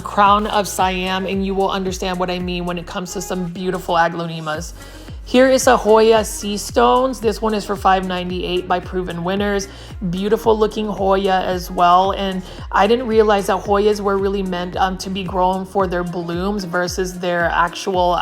[SPEAKER 1] Crown of Siam, and you will understand what I mean when it comes to some beautiful Aglaonemas. Here is a Hoya Sea Stones. This one is for $5.98 by Proven Winners. Beautiful looking Hoya as well. And I didn't realize that Hoyas were really meant to be grown for their blooms versus their actual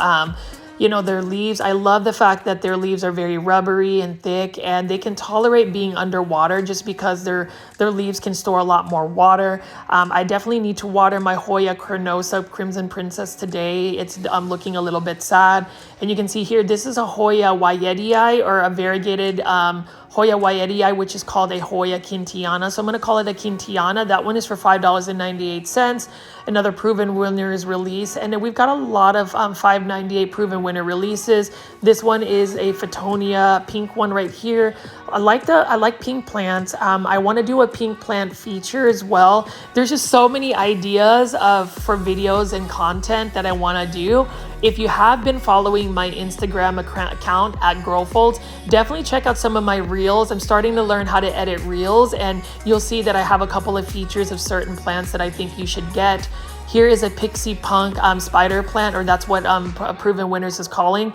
[SPEAKER 1] you know, their leaves. I love the fact that their leaves are very rubbery and thick, and they can tolerate being underwater just because their leaves can store a lot more water. I definitely need to water my Hoya Carnosa Crimson Princess today. It's looking a little bit sad. And you can see here, this is a Hoya Wyetii, or a variegated Hoya Wyetii, which is called a Hoya Quintiana. So I'm going to call it a Quintiana. That one is for $5.98. Another Proven Winners release. And then we've got a lot of $5.98 Proven Winner releases. This one is a Fittonia pink one right here. I like pink plants. I want to do a pink plant feature as well. There's just so many ideas for videos and content that I want to do. If you have been following my Instagram account at Growfolds, definitely check out some of my reels. I'm starting to learn how to edit reels, and you'll see that I have a couple of features of certain plants that I think you should get. Here is a Pixie Punk spider plant, or that's what Proven Winners is calling.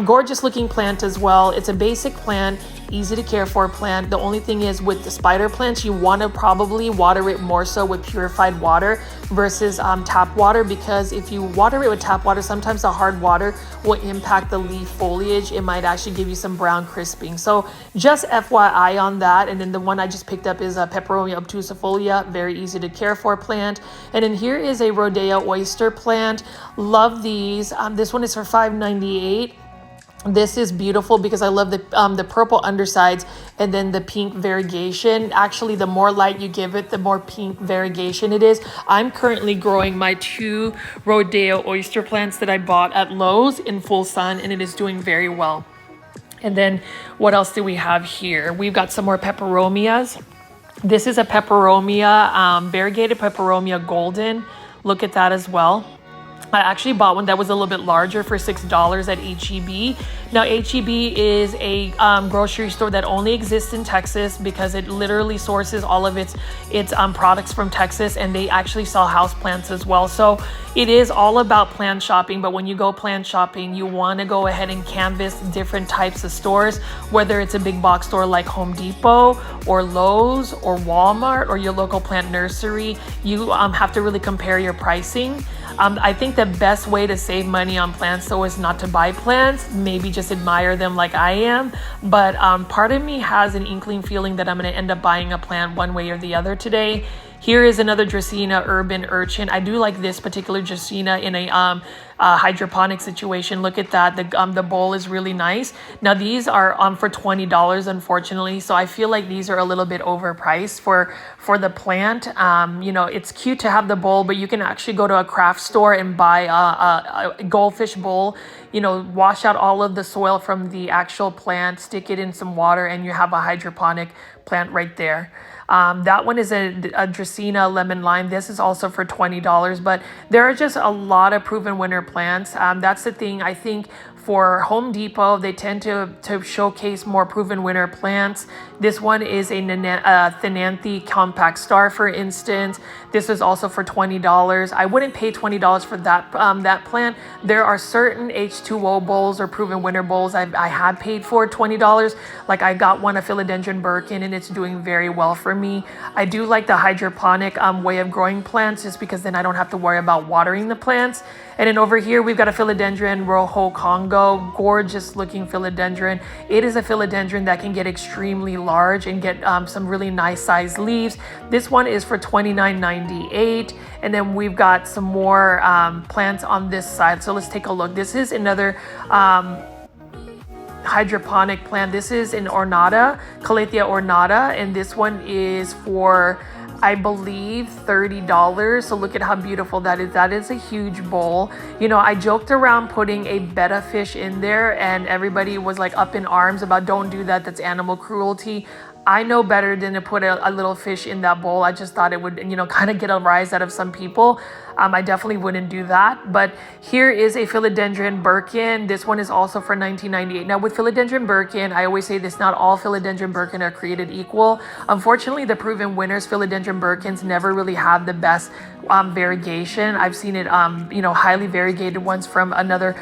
[SPEAKER 1] Gorgeous looking plant as well. It's a basic plant, easy to care for plant. The only thing is with the spider plants, you want to probably water it more so with purified water versus tap water, because if you water it with tap water, sometimes the hard water will impact the leaf foliage. It might actually give you some brown crisping. So just FYI on that. And then the one I just picked up is a Peperomia obtusifolia, very easy to care for plant. And then here is a Rhodea oyster plant. Love these. This one is for $5.98. This is beautiful because I love the purple undersides and then the pink variegation. Actually, the more light you give it, the more pink variegation it is. I'm currently growing my 2 Rhodea oyster plants that I bought at Lowe's in full sun, and it is doing very well. And then what else do we have here? We've got some more Peperomias. This is a Peperomia, variegated Peperomia golden. Look at that as well. I actually bought one that was a little bit larger for $6 at H-E-B. Now, H-E-B is a grocery store that only exists in Texas because it literally sources all of its products from Texas, and they actually sell houseplants as well. So it is all about plant shopping, but when you go plant shopping, you want to go ahead and canvas different types of stores, whether it's a big box store like Home Depot or Lowe's or Walmart or your local plant nursery. You have to really compare your pricing. I think the best way to save money on plants though is not to buy plants, maybe just admire them like I am. But part of me has an inkling feeling that I'm going to end up buying a plant one way or the other today. Here is another Dracaena urban urchin. I do like this particular Dracaena in a hydroponic situation. Look at that. The bowl is really nice. Now these are for $20, unfortunately. So I feel like these are a little bit overpriced for the plant. You know, it's cute to have the bowl, but you can actually go to a craft store and buy a goldfish bowl. You know, wash out all of the soil from the actual plant, stick it in some water, and you have a hydroponic plant right there. That one is a Dracaena lemon lime. This is also for $20, but there are just a lot of Proven Winner plants. That's the thing. I think for Home Depot, they tend to showcase more Proven Winner plants. This one is a Thenanthe Compact Star, for instance. This is also for $20. I wouldn't pay $20 for that plant. There are certain H2O bowls or Proven Winner bowls I have paid for $20. Like I got one, a Philodendron Birkin, and it's doing very well for me. I do like the hydroponic way of growing plants, just because then I don't have to worry about watering the plants. And then over here, we've got a Philodendron Rojo Congo, gorgeous looking Philodendron. It is a Philodendron that can get extremely large and get some really nice sized leaves. This one is for $29.98. And then we've got some more plants on this side. So let's take a look. This is another hydroponic plant. This is an ornata, Calathea ornata, and this one is for, I believe, $30. So look at how beautiful that is. That is a huge bowl. You know, I joked around putting a betta fish in there, and everybody was like up in arms about, don't do that, that's animal cruelty. I know better than to put a little fish in that bowl. I just thought it would, you know, kind of get a rise out of some people. I definitely wouldn't do that. But here is a Philodendron Birkin. This one is also for $19.98. Now with Philodendron Birkin, I always say this, not all Philodendron Birkin are created equal. Unfortunately, the proven winners, Philodendron Birkins, never really have the best variegation. I've seen it, highly variegated ones from another,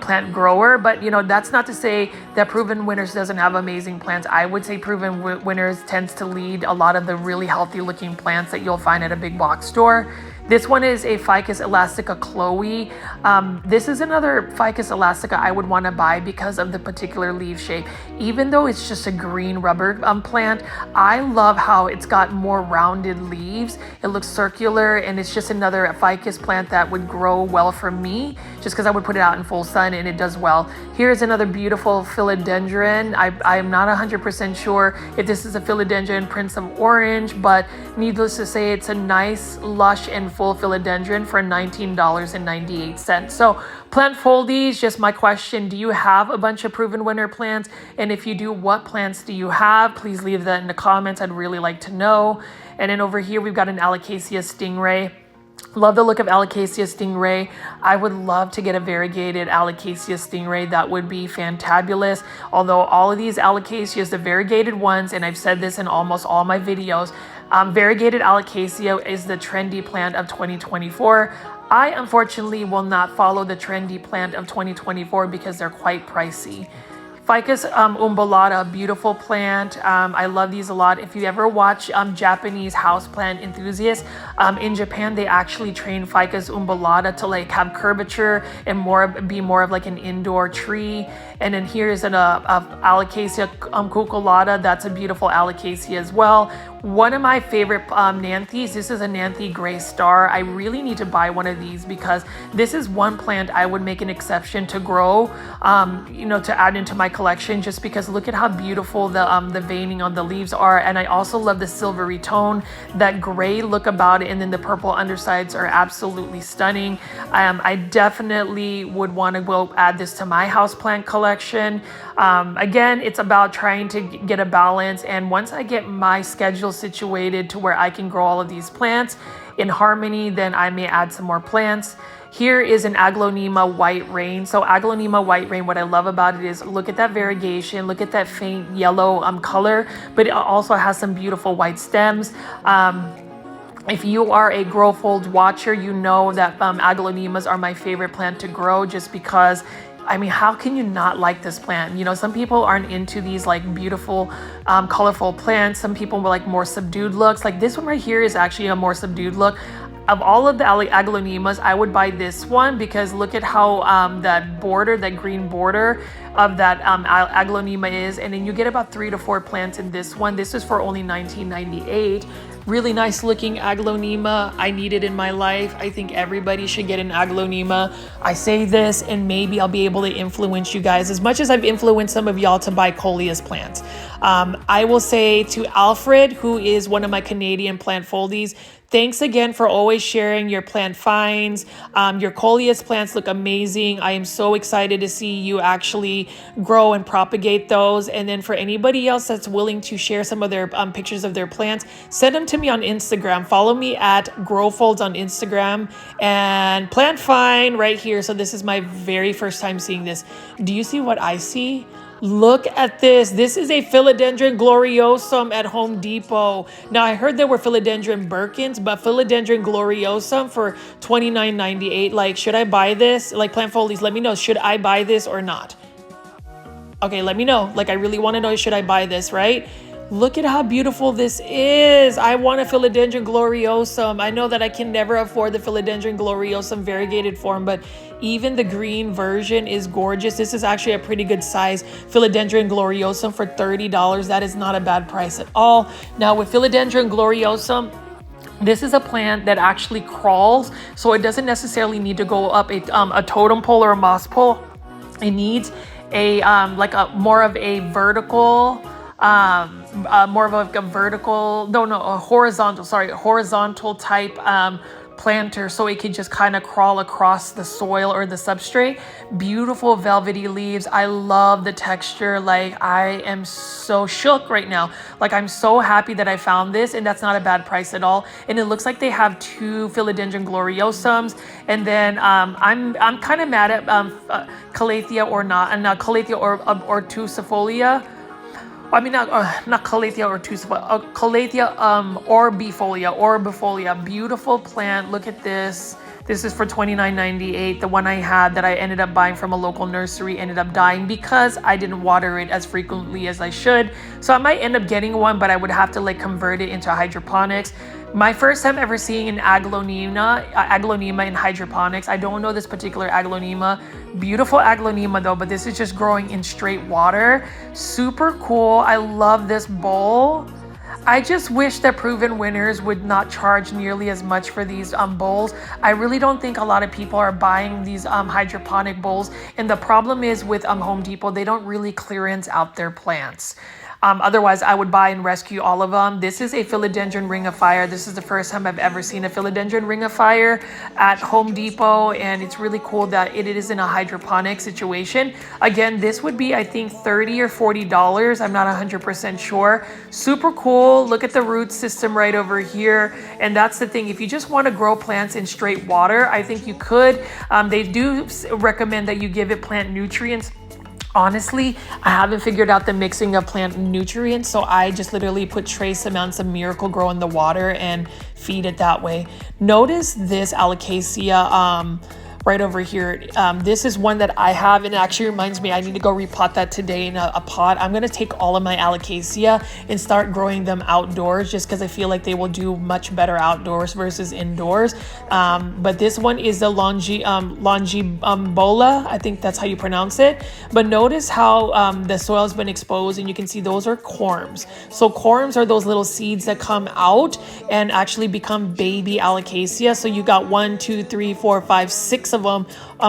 [SPEAKER 1] plant grower. But, that's not to say that proven winners doesn't have amazing plants. I would say proven winners tends to lead a lot of the really healthy looking plants that you'll find at a big box store. This one is a Ficus elastica Chloe. This is another Ficus elastica I would want to buy because of the particular leaf shape. Even though it's just a green rubber plant, I love how it's got more rounded leaves. It looks circular, and it's just another Ficus plant that would grow well for me just because I would put it out in full sun and it does well. Here's another beautiful Philodendron. I'm not 100% sure if this is a Philodendron Prince of Orange, but needless to say, it's a nice, lush, and full Philodendron for $19.98. So plant foldies, just my question, do you have a bunch of proven winner plants? And if you do, what plants do you have? Please leave that in the comments. I'd really like to know. And then over here, we've got an Alocasia Stingray. Love the look of Alocasia Stingray. I would love to get a variegated Alocasia Stingray. That would be fantabulous. Although all of these Alocasias, the variegated ones, and I've said this in almost all my videos, variegated Alocasia is the trendy plant of 2024. I unfortunately will not follow the trendy plant of 2024 because they're quite pricey. Ficus umbellata, beautiful plant. I love these a lot. If you ever watch Japanese houseplant enthusiasts, in Japan, they actually train Ficus umbellata to like have curvature and be more of like an indoor tree. And then here is an Alocasia cucullata. That's a beautiful Alocasia as well. One of my favorite Nanthes, this is a Nanthe Gray Star. I really need to buy one of these because this is one plant I would make an exception to grow, to add into my collection, just because look at how beautiful the veining on the leaves are. And I also love the silvery tone, that gray look about it, and then the purple undersides are absolutely stunning. I definitely would want to go add this to my houseplant collection. Again, it's about trying to get a balance, and once I get my schedule situated to where I can grow all of these plants in harmony, then I may add some more plants. Here is an Aglaonema White Rain. So Aglaonema White Rain, what I love about it is look at that variegation, look at that faint yellow color, but it also has some beautiful white stems. If you are a grow fold watcher, you know that Aglaonemas are my favorite plant to grow just because, I mean, how can you not like this plant? Some people aren't into these like beautiful, colorful plants. Some people like more subdued looks. Like this one right here is actually a more subdued look. Of all of the Aglaonemas, I would buy this one because look at how that border, that green border of that Aglaonema is. And then you get about 3 to 4 plants in this one. This is for only $19.98. Really nice looking Aglaonema. I need it in my life. I think everybody should get an Aglaonema. I say this and maybe I'll be able to influence you guys as much as I've influenced some of y'all to buy Coleus plants. I will say to Alfred, who is one of my Canadian plant foldies, thanks again for always sharing your plant finds. Your Coleus plants look amazing. I am so excited to see you actually grow and propagate those. And then for anybody else that's willing to share some of their pictures of their plants, send them to me on Instagram. Follow me at GrowFolds on Instagram and Plant Find right here. So this is my very first time seeing this. Do you see what I see? Look at this. This is a Philodendron gloriosum at Home Depot. Now, I heard there were Philodendron Birkins, but Philodendron gloriosum for $29.98. Like, should I buy this? Like, plant foldies, let me know. Should I buy this or not? Okay, let me know. Like, I really want to know, should I buy this, right? Look at how beautiful this is. I want a Philodendron gloriosum. I know that I can never afford the Philodendron gloriosum variegated form, but even the green version is gorgeous. This is actually a pretty good size Philodendron gloriosum for $30. That is not a bad price at all. Now with Philodendron gloriosum, this is a plant that actually crawls, so it doesn't necessarily need to go up a totem pole or a moss pole. It needs a more of a vertical, a horizontal type planter so it could just kind of crawl across the soil or the substrate. Beautiful velvety leaves. I love the texture. Like, I am so shook right now. Like, I'm so happy that I found this, and that's not a bad price at all. And it looks like they have 2 Philodendron gloriosums. And then I'm kind of mad at Calathea ortusifolia. I mean, not Calathea ortusifolia, Calathea orbifolia. Beautiful plant. Look at this. This is for $29.98. The one I had that I ended up buying from a local nursery ended up dying because I didn't water it as frequently as I should. So I might end up getting one, but I would have to like convert it into hydroponics. My first time ever seeing an aglaonema in hydroponics. I don't know this particular aglaonema. Beautiful aglaonema though, but this is just growing in straight water. Super cool. I love this bowl. I just wish that proven winners would not charge nearly as much for these bowls. I really don't think a lot of people are buying these hydroponic bowls. And the problem is with Home Depot, they don't really clearance out their plants. Otherwise, I would buy and rescue all of them. This is a Philodendron Ring of Fire. This is the first time I've ever seen a Philodendron Ring of Fire at Home Depot, and it's really cool that it is in a hydroponic situation. Again, this would be, I think, $30 or $40. I'm not 100% sure. Super cool. Look at the root system right over here. And that's the thing. If you just want to grow plants in straight water, I think you could. They do recommend that you give it plant nutrients. Honestly, I haven't figured out the mixing of plant nutrients, so I just literally put trace amounts of Miracle-Gro in the water and feed it that way. Notice this Alocasia right over here. This is one that I have, and it actually reminds me I need to go repot that today in a pot. I'm going to take all of my Alocasia and start growing them outdoors just because I feel like they will do much better outdoors versus indoors. But this one is the Longibola. I think that's how you pronounce it. But notice how the soil has been exposed, and you can see those are corms. So corms are those little seeds that come out and actually become baby Alocasia. So you got 1, 2, 3, 4, 5, 6 of them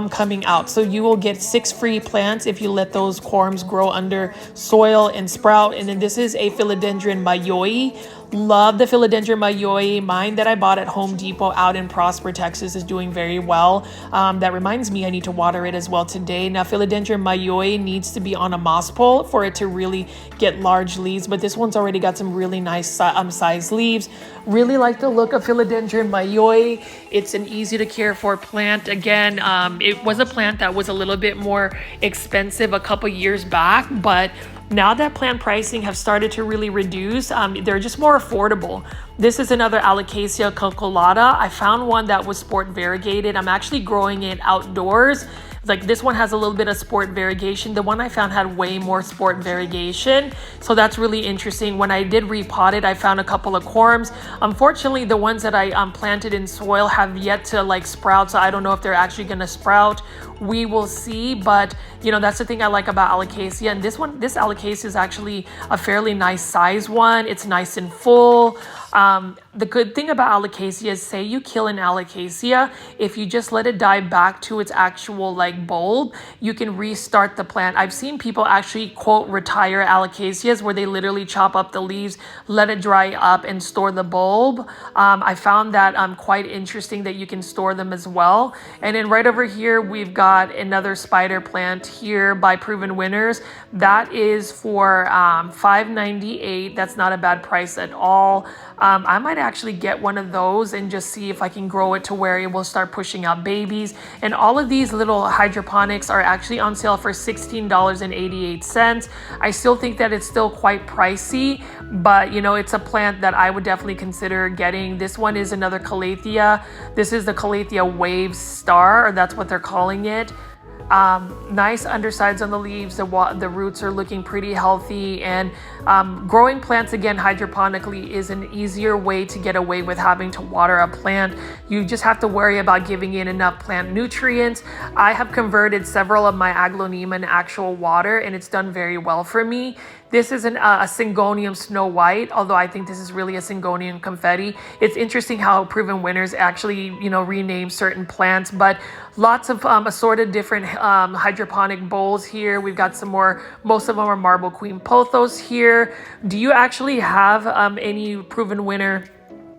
[SPEAKER 1] coming out. So you will get 6 free plants if you let those corms grow under soil and sprout. And then this is a Philodendron mayoi. Love the Philodendron mayoi. Mine that I bought at Home Depot out in Prosper, Texas is doing very well. That reminds me I need to water it as well today. Now, Philodendron mayoi needs to be on a moss pole for it to really get large leaves, but this one's already got some really nice sized leaves. Really like the look of Philodendron mayoi. It's an easy to care for plant. Again, it was a plant that was a little bit more expensive a couple years back, but now that plant pricing have started to really reduce, they're just more affordable. This is another Alocasia calculata. I found one that was sport variegated. I'm actually growing it outdoors. Like, this one has a little bit of sport variegation. The one I found had way more sport variegation. So that's really interesting. When I did repot it, I found a couple of corms. Unfortunately, the ones that I planted in soil have yet to like sprout. So I don't know if they're actually going to sprout. We will see. But, you know, that's the thing I like about Alocasia. And this Alocasia is actually a fairly nice size one. It's nice and full. The good thing about Alocasia is, say you kill an Alocasia, if you just let it die back to its actual like bulb, you can restart the plant. I've seen people actually quote retire Alocasias where they literally chop up the leaves, let it dry up and store the bulb. I found that quite interesting that you can store them as well. And then right over here, we've got another spider plant here by Proven Winners. That is for $5.98. That's not a bad price at all. I might actually get one of those and just see if I can grow it to where it will start pushing out babies. And all of these little hydroponics are actually on sale for $16.88. I still think that it's still quite pricey, but you know, it's a plant that I would definitely consider getting. This one is another Calathea. This is the Calathea Wave Star, or that's what they're calling it. Nice undersides on the leaves. The roots are looking pretty healthy, and growing plants again hydroponically is an easier way to get away with having to water a plant. You just have to worry about giving it enough plant nutrients. I have converted several of my Aglaonema in actual water, and it's done very well for me. This is a Syngonium Snow White, although I think this is really a Syngonium Confetti. It's interesting how Proven Winners actually, you know, rename certain plants, but lots of assorted different hydroponic bowls here. We've got some more, most of them are Marble Queen Pothos here. Do you actually have any Proven Winner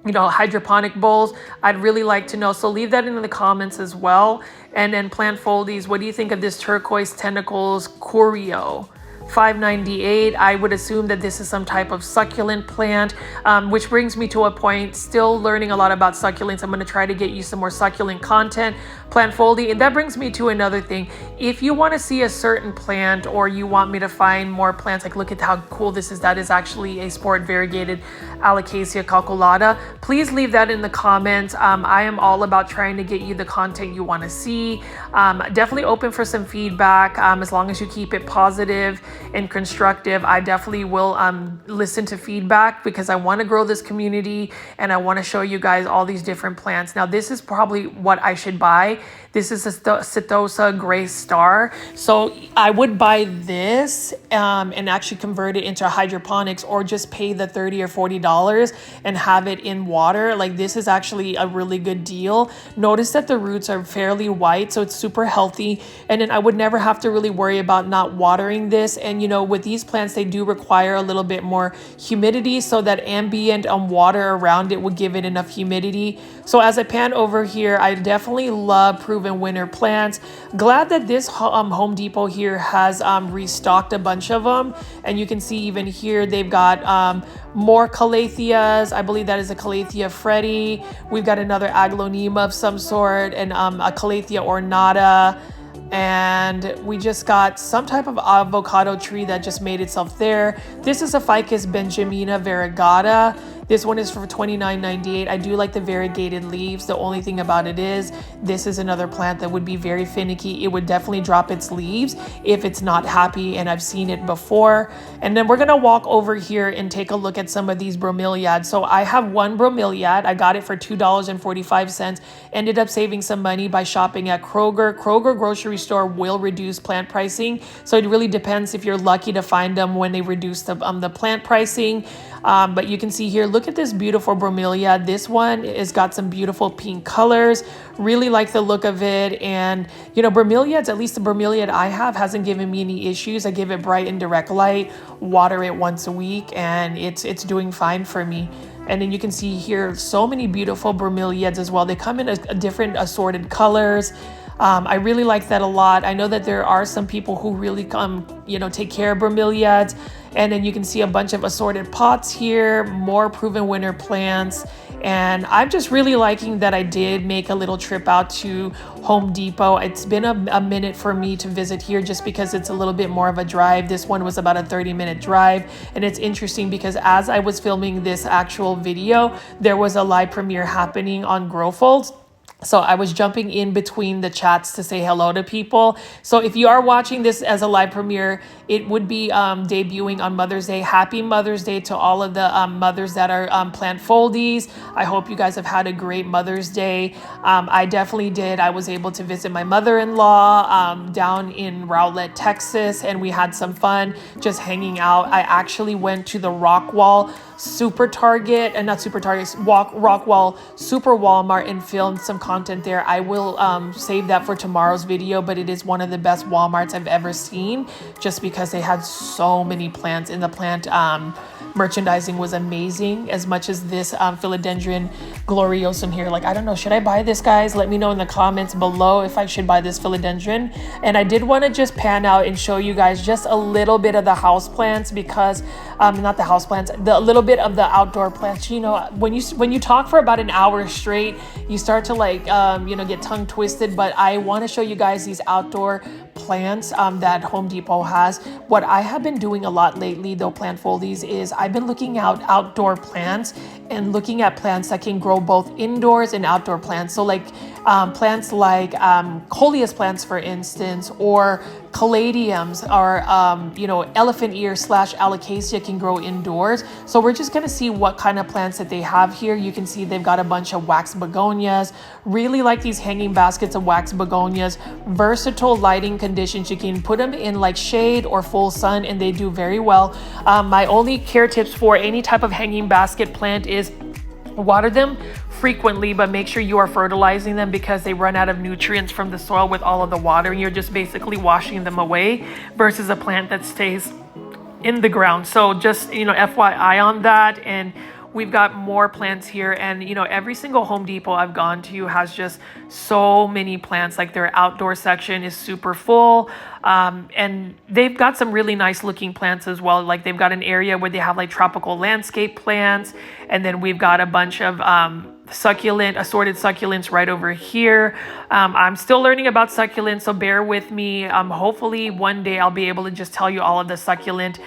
[SPEAKER 1] hydroponic bowls, I'd really like to know. So leave that in the comments as well. And then plant foldies, what do you think of this turquoise tentacles Curio? $5.98. I would assume that this is some type of succulent plant, which brings me to a point, still learning a lot about succulents. I'm going to try to get you some more succulent content, plant folding. And that brings me to another thing. If you want to see a certain plant, or you want me to find more plants, like look at how cool this is. That is actually a sport variegated Alocasia calculata. Please leave that in the comments. I am all about trying to get you the content you want to see. Definitely open for some feedback, as long as you keep it positive and constructive. I definitely will listen to feedback, because I want to grow this community and I want to show you guys all these different plants. Now this is probably what I should buy. This is a Setosa Gray Star. So I would buy this and actually convert it into hydroponics, or just pay the $30 or $40 and have it in water. Like, this is actually a really good deal. Notice that the roots are fairly white, so it's super healthy. And then I would never have to really worry about not watering this. And with these plants, they do require a little bit more humidity, so that ambient water around it would give it enough humidity. So as I pan over here, I definitely love proven winner plants. Glad that this Home Depot here has restocked a bunch of them. And you can see even here, they've got more Calatheas. I believe that is a Calathea Freddy. We've got another Aglaonema of some sort, and a Calathea ornata. And we just got some type of avocado tree that just made itself there. This is a Ficus benjamina variegata. This one is for $29.98. I do like the variegated leaves. The only thing about it is, this is another plant that would be very finicky. It would definitely drop its leaves if it's not happy, and I've seen it before. And then we're gonna walk over here and take a look at some of these bromeliads. So I have one bromeliad. I got it for $2.45. Ended up saving some money by shopping at Kroger. Kroger grocery store will reduce plant pricing. So it really depends if you're lucky to find them when they reduce the plant pricing. But you can see here, look at this beautiful bromeliad. This one has got some beautiful pink colors. Really like the look of it. And bromeliads, at least the bromeliad I have, hasn't given me any issues. I give it bright and direct light, water it once a week, and it's doing fine for me. And then you can see here so many beautiful bromeliads as well. They come in a different assorted colors. I really like that a lot. I know that there are some people who really take care of bromeliads. And then you can see a bunch of assorted pots here, more proven winner plants. And I'm just really liking that I did make a little trip out to Home Depot. It's been a minute for me to visit here, just because it's a little bit more of a drive. This one was about a 30-minute drive. And it's interesting because as I was filming this actual video, there was a live premiere happening on Growfolds. So I was jumping in between the chats to say hello to people. So if you are watching this as a live premiere, it would be debuting on Mother's Day. Happy Mother's Day to all of the mothers that are plant foldies. I hope you guys have had a great Mother's Day. I definitely did. I was able to visit my mother-in-law down in Rowlett, Texas, and we had some fun just hanging out. I actually went to the Rockwall Super Target, and not Super Target, Rockwall Super Walmart, and filmed some content there. I will save that for tomorrow's video, but it is one of the best Walmarts I've ever seen, just because they had so many plants in the plant. Merchandising was amazing, as much as this Philodendron gloriosum here. Like, I don't know, should I buy this, guys? Let me know in the comments below if I should buy this Philodendron. And I did want to just pan out and show you guys just a little bit of the house plants, because not the house plants, a little bit of the outdoor plants. When you talk for about an hour straight, you start to get tongue twisted. But I want to show you guys these outdoor plants that Home Depot has. What I have been doing a lot lately, though, plant foldies, is I've been looking out outdoor plants and looking at plants that can grow both indoors and outdoor plants. So plants like coleus plants, for instance, or caladiums, or elephant ear / alocasia can grow indoors. So we're just going to see what kind of plants that they have here. You can see they've got a bunch of wax begonias. Really like these hanging baskets of wax begonias. Versatile lighting conditions. You can put them in shade or full sun, and they do very well. My only care tips for any type of hanging basket plant is water them frequently, but make sure you are fertilizing them, because they run out of nutrients from the soil with all of the water, and you're just basically washing them away, versus a plant that stays in the ground. So just FYI on that. And we've got more plants here, and you know, every single Home Depot I've gone to has just so many plants. Like their outdoor section is super full, and they've got some really nice looking plants as well. Like they've got an area where they have like tropical landscape plants, and then we've got a bunch of assorted succulents right over here. I'm still learning about succulents, so bear with me. Hopefully one day I'll be able to just tell you all of the succulent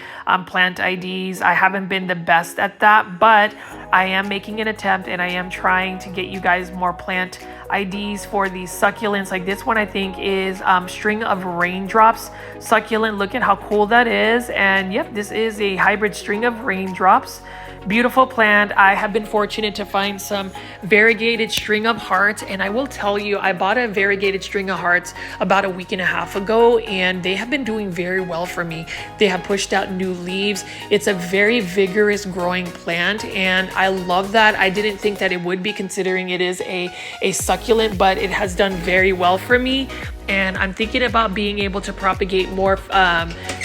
[SPEAKER 1] plant IDs. I haven't been the best at that, but I am making an attempt, and I am trying to get you guys more plant IDs for these succulents. Like this one I think is String of Raindrops succulent. Look at how cool that is. And yep, this is a hybrid String of Raindrops. Beautiful plant. I have been fortunate to find some variegated String of Hearts, and I will tell you, I bought a variegated String of Hearts about a week and a half ago, and they have been doing very well for me. They have pushed out new leaves. It's a very vigorous growing plant, and I love that. I didn't think that it would be, considering it is a succulent, but it has done very well for me. And I'm thinking about being able to propagate more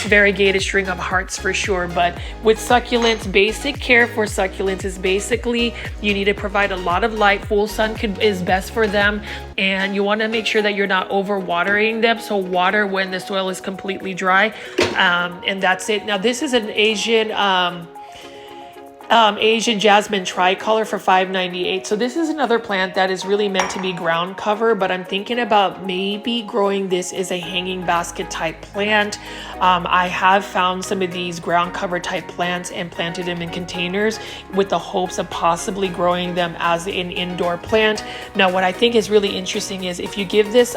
[SPEAKER 1] variegated String of Hearts for sure. But with succulents, basic care for succulents is basically you need to provide a lot of light. Full sun is best for them, and you want to make sure that you're not over watering them. So water when the soil is completely dry, and that's it. Now this is an Asian Jasmine tricolor for $5.98. So this is another plant that is really meant to be ground cover, but I'm thinking about maybe growing this as a hanging basket type plant. I have found some of these ground cover type plants and planted them in containers with the hopes of possibly growing them as an indoor plant. Now what I think is really interesting is if you give this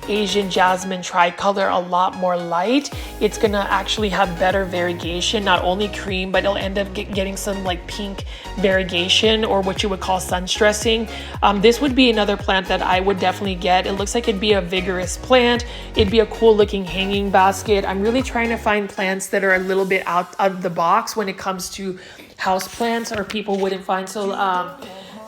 [SPEAKER 1] Asian Jasmine tricolor a lot more light, it's gonna actually have better variegation, not only cream, but it'll end up getting some like pink variegation, or what you would call sun stressing. This would be another plant that I would definitely get. It looks like it'd be a vigorous plant. It'd be a cool looking hanging basket. I'm really trying to find plants that are a little bit out of the box when it comes to house plants, or people wouldn't find. So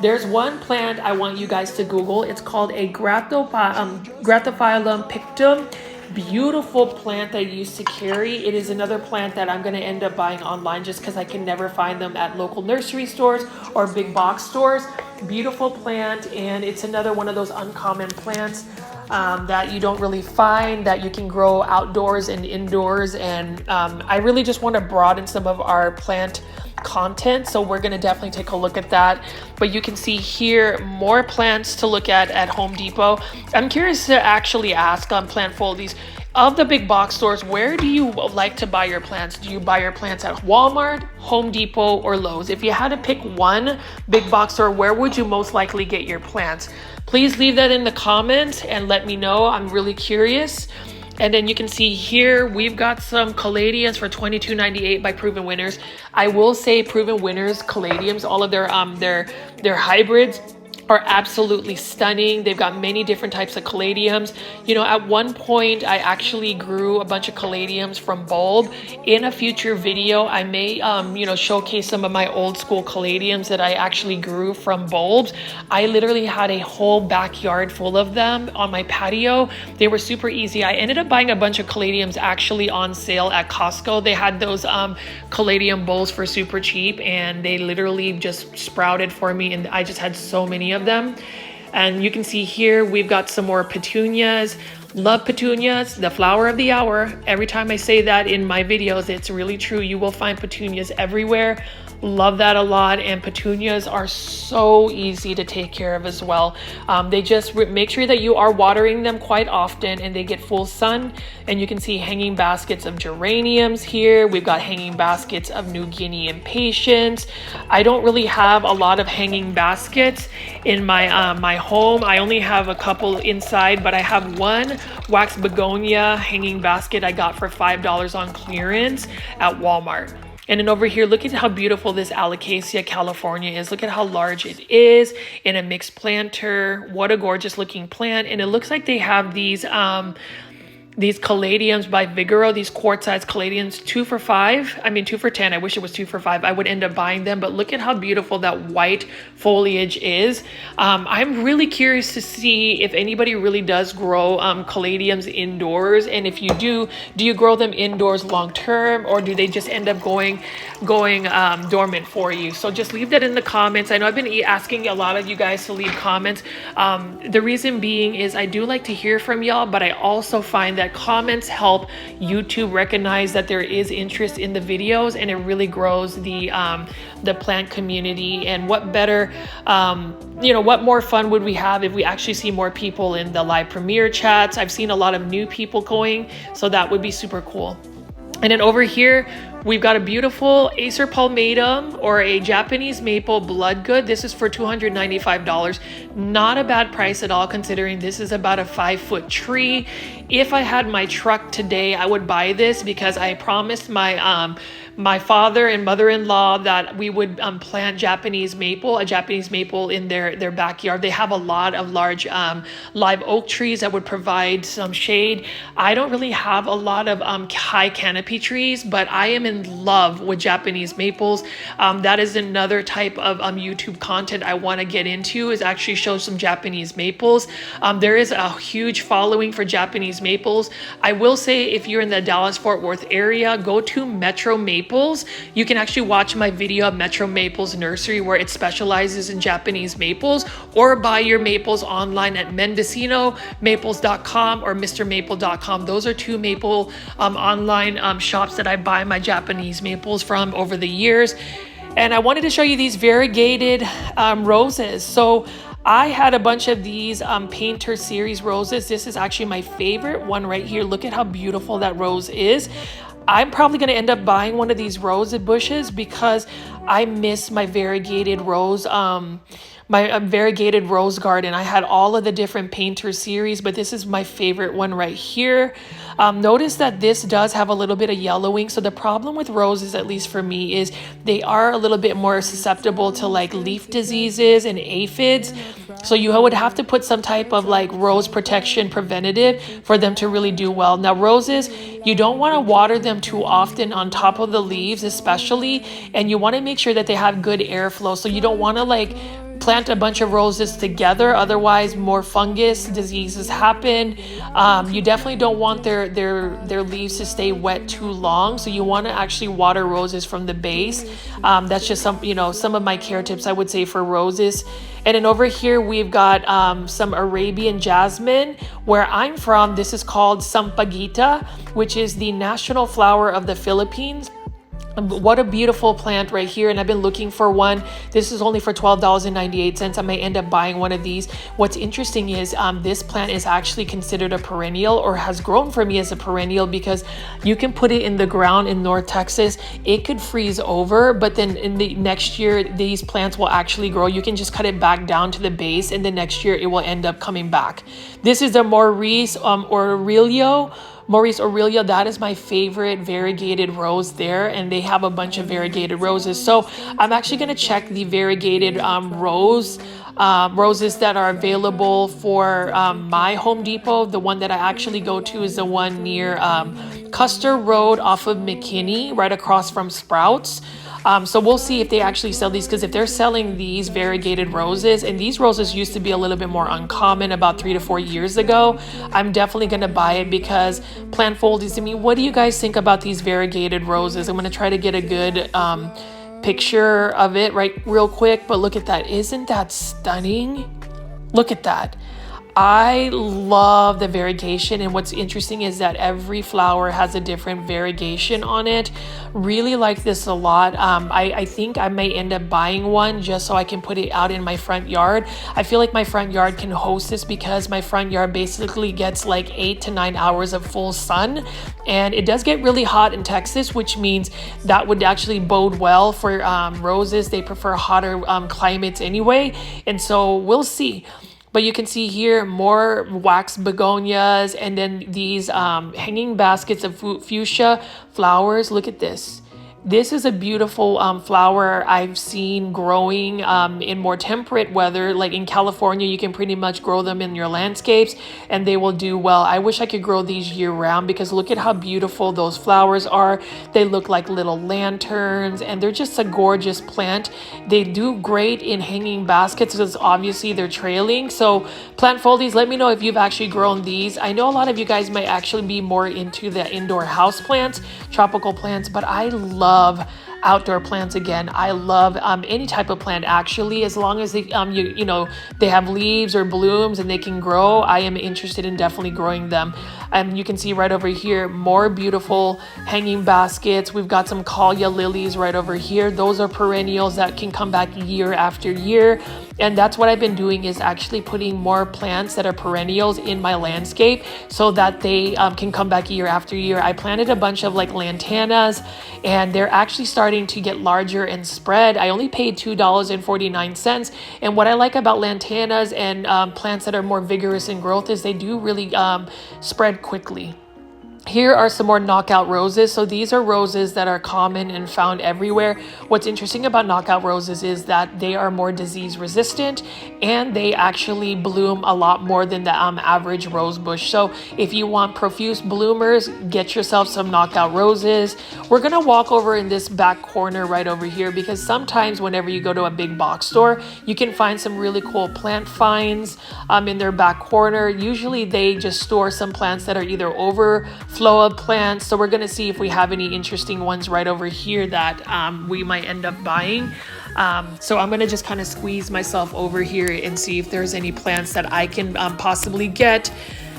[SPEAKER 1] there's one plant I want you guys to Google. It's called a Grathophyllum pictum. Beautiful plant that I used to carry. It is another plant that I'm going to end up buying online just because I can never find them at local nursery stores or big box stores. Beautiful plant, and it's another one of those uncommon plants that you don't really find, that you can grow outdoors and indoors. And I really just want to broaden some of our plant content, so we're going to definitely take a look at that. But you can see here more plants to look at Home Depot. I'm curious to actually ask on Plantfoldies, of the big box stores, where do you like to buy your plants? Do you buy your plants at Walmart, Home Depot, or Lowe's? If you had to pick one big box store, where would you most likely get your plants? Please leave that in the comments and let me know. I'm really curious. And then you can see here, we've got some caladiums for $22.98 by Proven Winners. I will say Proven Winners caladiums, all of their hybrids are absolutely stunning. They've got many different types of caladiums. You know, at one point I actually grew a bunch of caladiums from bulb. In a future video, I may you know, showcase some of my old school caladiums that I actually grew from bulbs. I literally had a whole backyard full of them on my patio. They were super easy. I ended up buying a bunch of caladiums actually on sale at Costco. They had those caladium bowls for super cheap, and they literally just sprouted for me, and I just had so many of them. And you can see here we've got some more petunias. Love petunias, the flower of the hour. Every time I say that in my videos, it's really true. You will find petunias everywhere. Love that a lot. And petunias are so easy to take care of as well. They just make sure that you are watering them quite often and they get full sun. And you can see hanging baskets of geraniums here. We've got hanging baskets of New Guinea impatiens. I don't really have a lot of hanging baskets in my my home. I only have a couple inside, but I have one wax begonia hanging basket I got for $5 on clearance at Walmart. And then over here, look at how beautiful this Alocasia California is. Look at how large it is in a mixed planter. What a gorgeous looking plant. And it looks like they have these these caladiums by Vigoro, these quart-sized caladiums, 2 for $5. I mean, 2 for $10. I wish it was 2 for $5. I would end up buying them, but look at how beautiful that white foliage is. I'm really curious to see if anybody really does grow caladiums indoors, and if you do you grow them indoors long term, or do they just end up going dormant for you? So just leave that in the comments. I know I've been asking a lot of you guys to leave comments. The reason being is I do like to hear from y'all, but I also find that comments help YouTube recognize that there is interest in the videos, and it really grows the plant community. And what better, you know, what more fun would we have if we actually see more people in the live premiere chats? I've seen a lot of new people going, so that would be super cool. And then over here, we've got a beautiful Acer palmatum, or a Japanese maple bloodgood. This is for $295. Not a bad price at all, considering this is about a 5-foot tree. If I had my truck today, I would buy this, because I promised my father and mother-in-law that we would plant a Japanese maple in their backyard. They have a lot of large live oak trees that would provide some shade. I don't really have a lot of high canopy trees, but I am in love with Japanese maples. That is another type of YouTube content I want to get into, is actually show some Japanese maples. There is a huge following for Japanese maples. I will say, if you're in the Dallas-Fort Worth area, go to Metro Maples. You can actually watch my video of Metro Maples Nursery, where it specializes in Japanese maples, or buy your maples online at MendocinoMaples.com or MrMaple.com. Those are 2 maple online shops that I buy my Japanese maples from over the years. And I wanted to show you these variegated roses. So I had a bunch of these Painter Series roses. This is actually my favorite one right here. Look at how beautiful that rose is. I'm probably going to end up buying one of these rose bushes, because I miss my variegated rose my variegated rose garden. I had all of the different Painter series, but this is my favorite one right here. Notice that this does have a little bit of yellowing. So the problem with roses, at least for me, is they are a little bit more susceptible to like leaf diseases and aphids. So you would have to put some type of like rose protection preventative for them to really do well. Now roses, you don't want to water them too often on top of the leaves especially, and you want to make sure that they have good airflow. So you don't want to like plant a bunch of roses together, otherwise more fungus diseases happen. You definitely don't want their leaves to stay wet too long, so you want to actually water roses from the base. That's just some of my care tips I would say for roses. And then over here we've got some Arabian jasmine. Where I'm from, this is called Sampaguita, which is the national flower of the Philippines. What a beautiful plant right here, and I've been looking for one. This is only for $12.98. I may end up buying one of these. What's interesting is this plant is actually considered a perennial, or has grown for me as a perennial, because you can put it in the ground in North Texas. It could freeze over, but then in the next year these plants will actually grow. You can just cut it back down to the base, and the next year it will end up coming back. This is the Maurice Aurelia, that is my favorite variegated rose there, and they have a bunch of variegated roses. So I'm actually going to check the variegated roses that are available for my Home Depot. The one that I actually go to is the one near Custer Road off of McKinney, right across from Sprouts. So we'll see if they actually sell these, because if they're selling these variegated roses, and these roses used to be a little bit more uncommon about 3 to 4 years ago, I'm definitely going to buy it, because plant foldies to me, what do you guys think about these variegated roses? I'm going to try to get a good picture of it real quick, but look at that. Isn't that stunning? Look at that. I love the variegation, and what's interesting is that every flower has a different variegation on it. Really like this a lot. I think I may end up buying one just so I can put it out in my front yard. I feel like my front yard can host this, because my front yard basically gets like 8 to 9 hours of full sun, and it does get really hot in Texas, which means that would actually bode well for roses. They prefer hotter climates anyway, and so we'll see. But you can see here more wax begonias, and then these hanging baskets of fuchsia flowers. Look at this. This is a beautiful flower I've seen growing in more temperate weather. Like in California, you can pretty much grow them in your landscapes and they will do well. I wish I could grow these year round because look at how beautiful those flowers are. They look like little lanterns and they're just a gorgeous plant. They do great in hanging baskets because obviously they're trailing. So plant foldies, let me know if you've actually grown these. I know a lot of you guys might actually be more into the indoor house plants, tropical plants, but I love outdoor plants. Again, I love any type of plant actually, as long as they you know, they have leaves or blooms and they can grow. I am interested in definitely growing them. You can see right over here more beautiful hanging baskets. We've got some Kalia lilies right over here. Those are perennials that can come back year after year. And that's what I've been doing, is actually putting more plants that are perennials in my landscape so that they can come back year after year. I planted a bunch of like lantanas and they're actually starting to get larger and spread. I only paid $2.49. And what I like about lantanas and plants that are more vigorous in growth is they do really spread quickly. Here are some more knockout roses. So these are roses that are common and found everywhere. What's interesting about knockout roses is that they are more disease resistant and they actually bloom a lot more than the average rose bush. So if you want profuse bloomers, get yourself some knockout roses. We're gonna walk over in this back corner right over here because sometimes whenever you go to a big box store, you can find some really cool plant finds in their back corner. Usually they just store some plants that are either overflow of plants. So we're going to see if we have any interesting ones right over here that we might end up buying. So I'm going to just kind of squeeze myself over here and see if there's any plants that I can possibly get.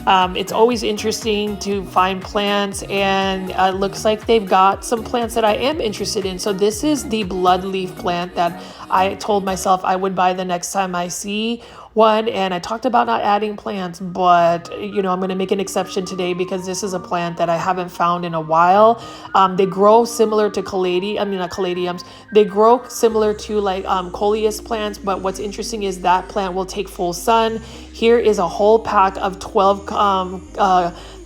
[SPEAKER 1] It's always interesting to find plants, and it looks like they've got some plants that I am interested in. So this is the bloodleaf plant that I told myself I would buy the next time I see one, and I talked about not adding plants, but you know, I'm going to make an exception today because this is a plant that I haven't found in a while. They grow similar to not caladiums. They grow similar to like coleus plants, but what's interesting is that plant will take full sun. Here is a whole pack of 12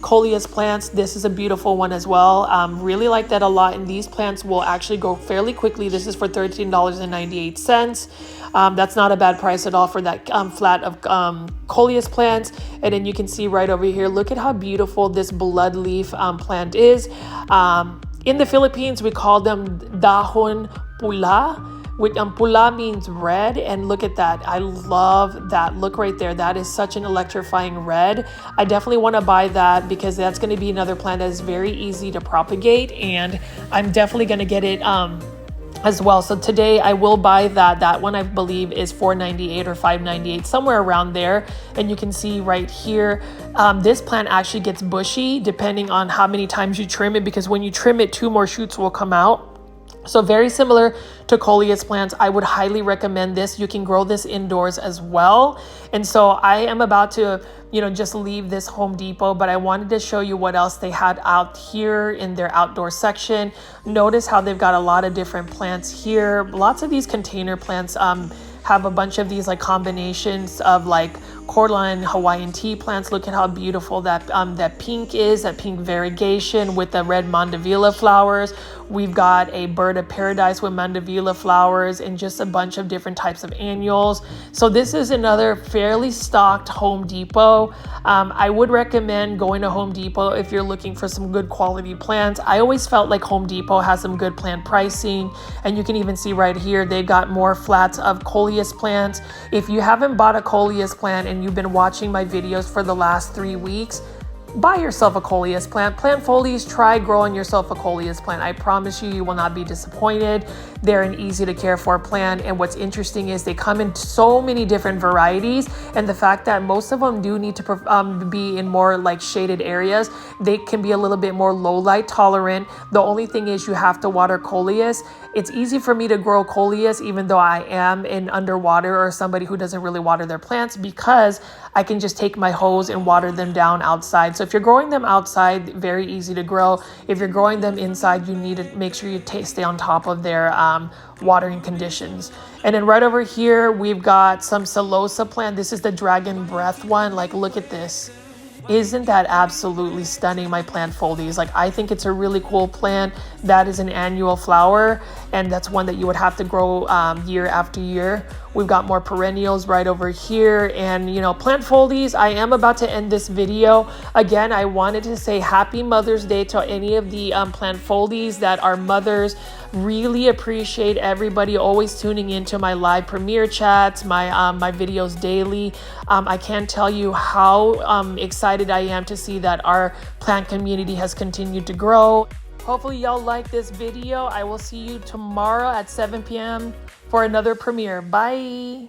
[SPEAKER 1] coleus plants. This is a beautiful one as well. Really like that a lot, and these plants will actually grow fairly quickly. This is for $13.98. That's not a bad price at all for that flat of coleus plants. And then you can see right over here, look at how beautiful this bloodleaf plant is. In the Philippines, we call them dahon pula. Which pula means red, and look at that. I love that. Look right there. That is such an electrifying red. I definitely want to buy that because that's going to be another plant that is very easy to propagate, and I'm definitely going to get it as well. So today I will buy that. That one I believe is $4.98 or $5.98, somewhere around there. And you can see right here, this plant actually gets bushy depending on how many times you trim it, because when you trim it, 2 more shoots will come out. So very similar to coleus plants. I would highly recommend this. You can grow this indoors as well. And so I am about to, you know, just leave this Home Depot, but I wanted to show you what else they had out here in their outdoor section. Notice how they've got a lot of different plants here. Lots of these container plants have a bunch of these like combinations of like cordyline Hawaiian tea plants. Look at how beautiful that that pink is, that pink variegation with the red mandevilla flowers. We've got a bird of paradise with mandevilla flowers and just a bunch of different types of annuals. So this is another fairly stocked Home Depot. I would recommend going to Home Depot if you're looking for some good quality plants. I always felt like Home Depot has some good plant pricing, and you can even see right here they've got more flats of coleus plants. If you haven't bought a coleus plant and you've been watching my videos for the last 3 weeks, buy yourself a coleus plant. Plant folies, try growing yourself a coleus plant. I promise you, you will not be disappointed. They're an easy to care for plant. And what's interesting is they come in so many different varieties. And the fact that most of them do need to be in more like shaded areas. They can be a little bit more low light tolerant. The only thing is you have to water coleus. It's easy for me to grow coleus even though I am in underwater or somebody who doesn't really water their plants, because I can just take my hose and water them down outside. So if you're growing them outside, very easy to grow. If you're growing them inside, you need to make sure you stay on top of their watering conditions. And then right over here, we've got some celosa plant. This is the dragon breath one. Like, look at this. Isn't that absolutely stunning, my plant foldies? Like, I think it's a really cool plant that is an annual flower, and that's one that you would have to grow year after year. We've got more perennials right over here. And, you know, plant foldies, I am about to end this video. Again, I wanted to say happy Mother's Day to any of the plant foldies that are mothers. Really appreciate everybody always tuning into my live premiere chats, my videos daily. I can't tell you how excited I am to see that our plant community has continued to grow. Hopefully y'all like this video. I will see you tomorrow at 7 p.m. for another premiere. Bye.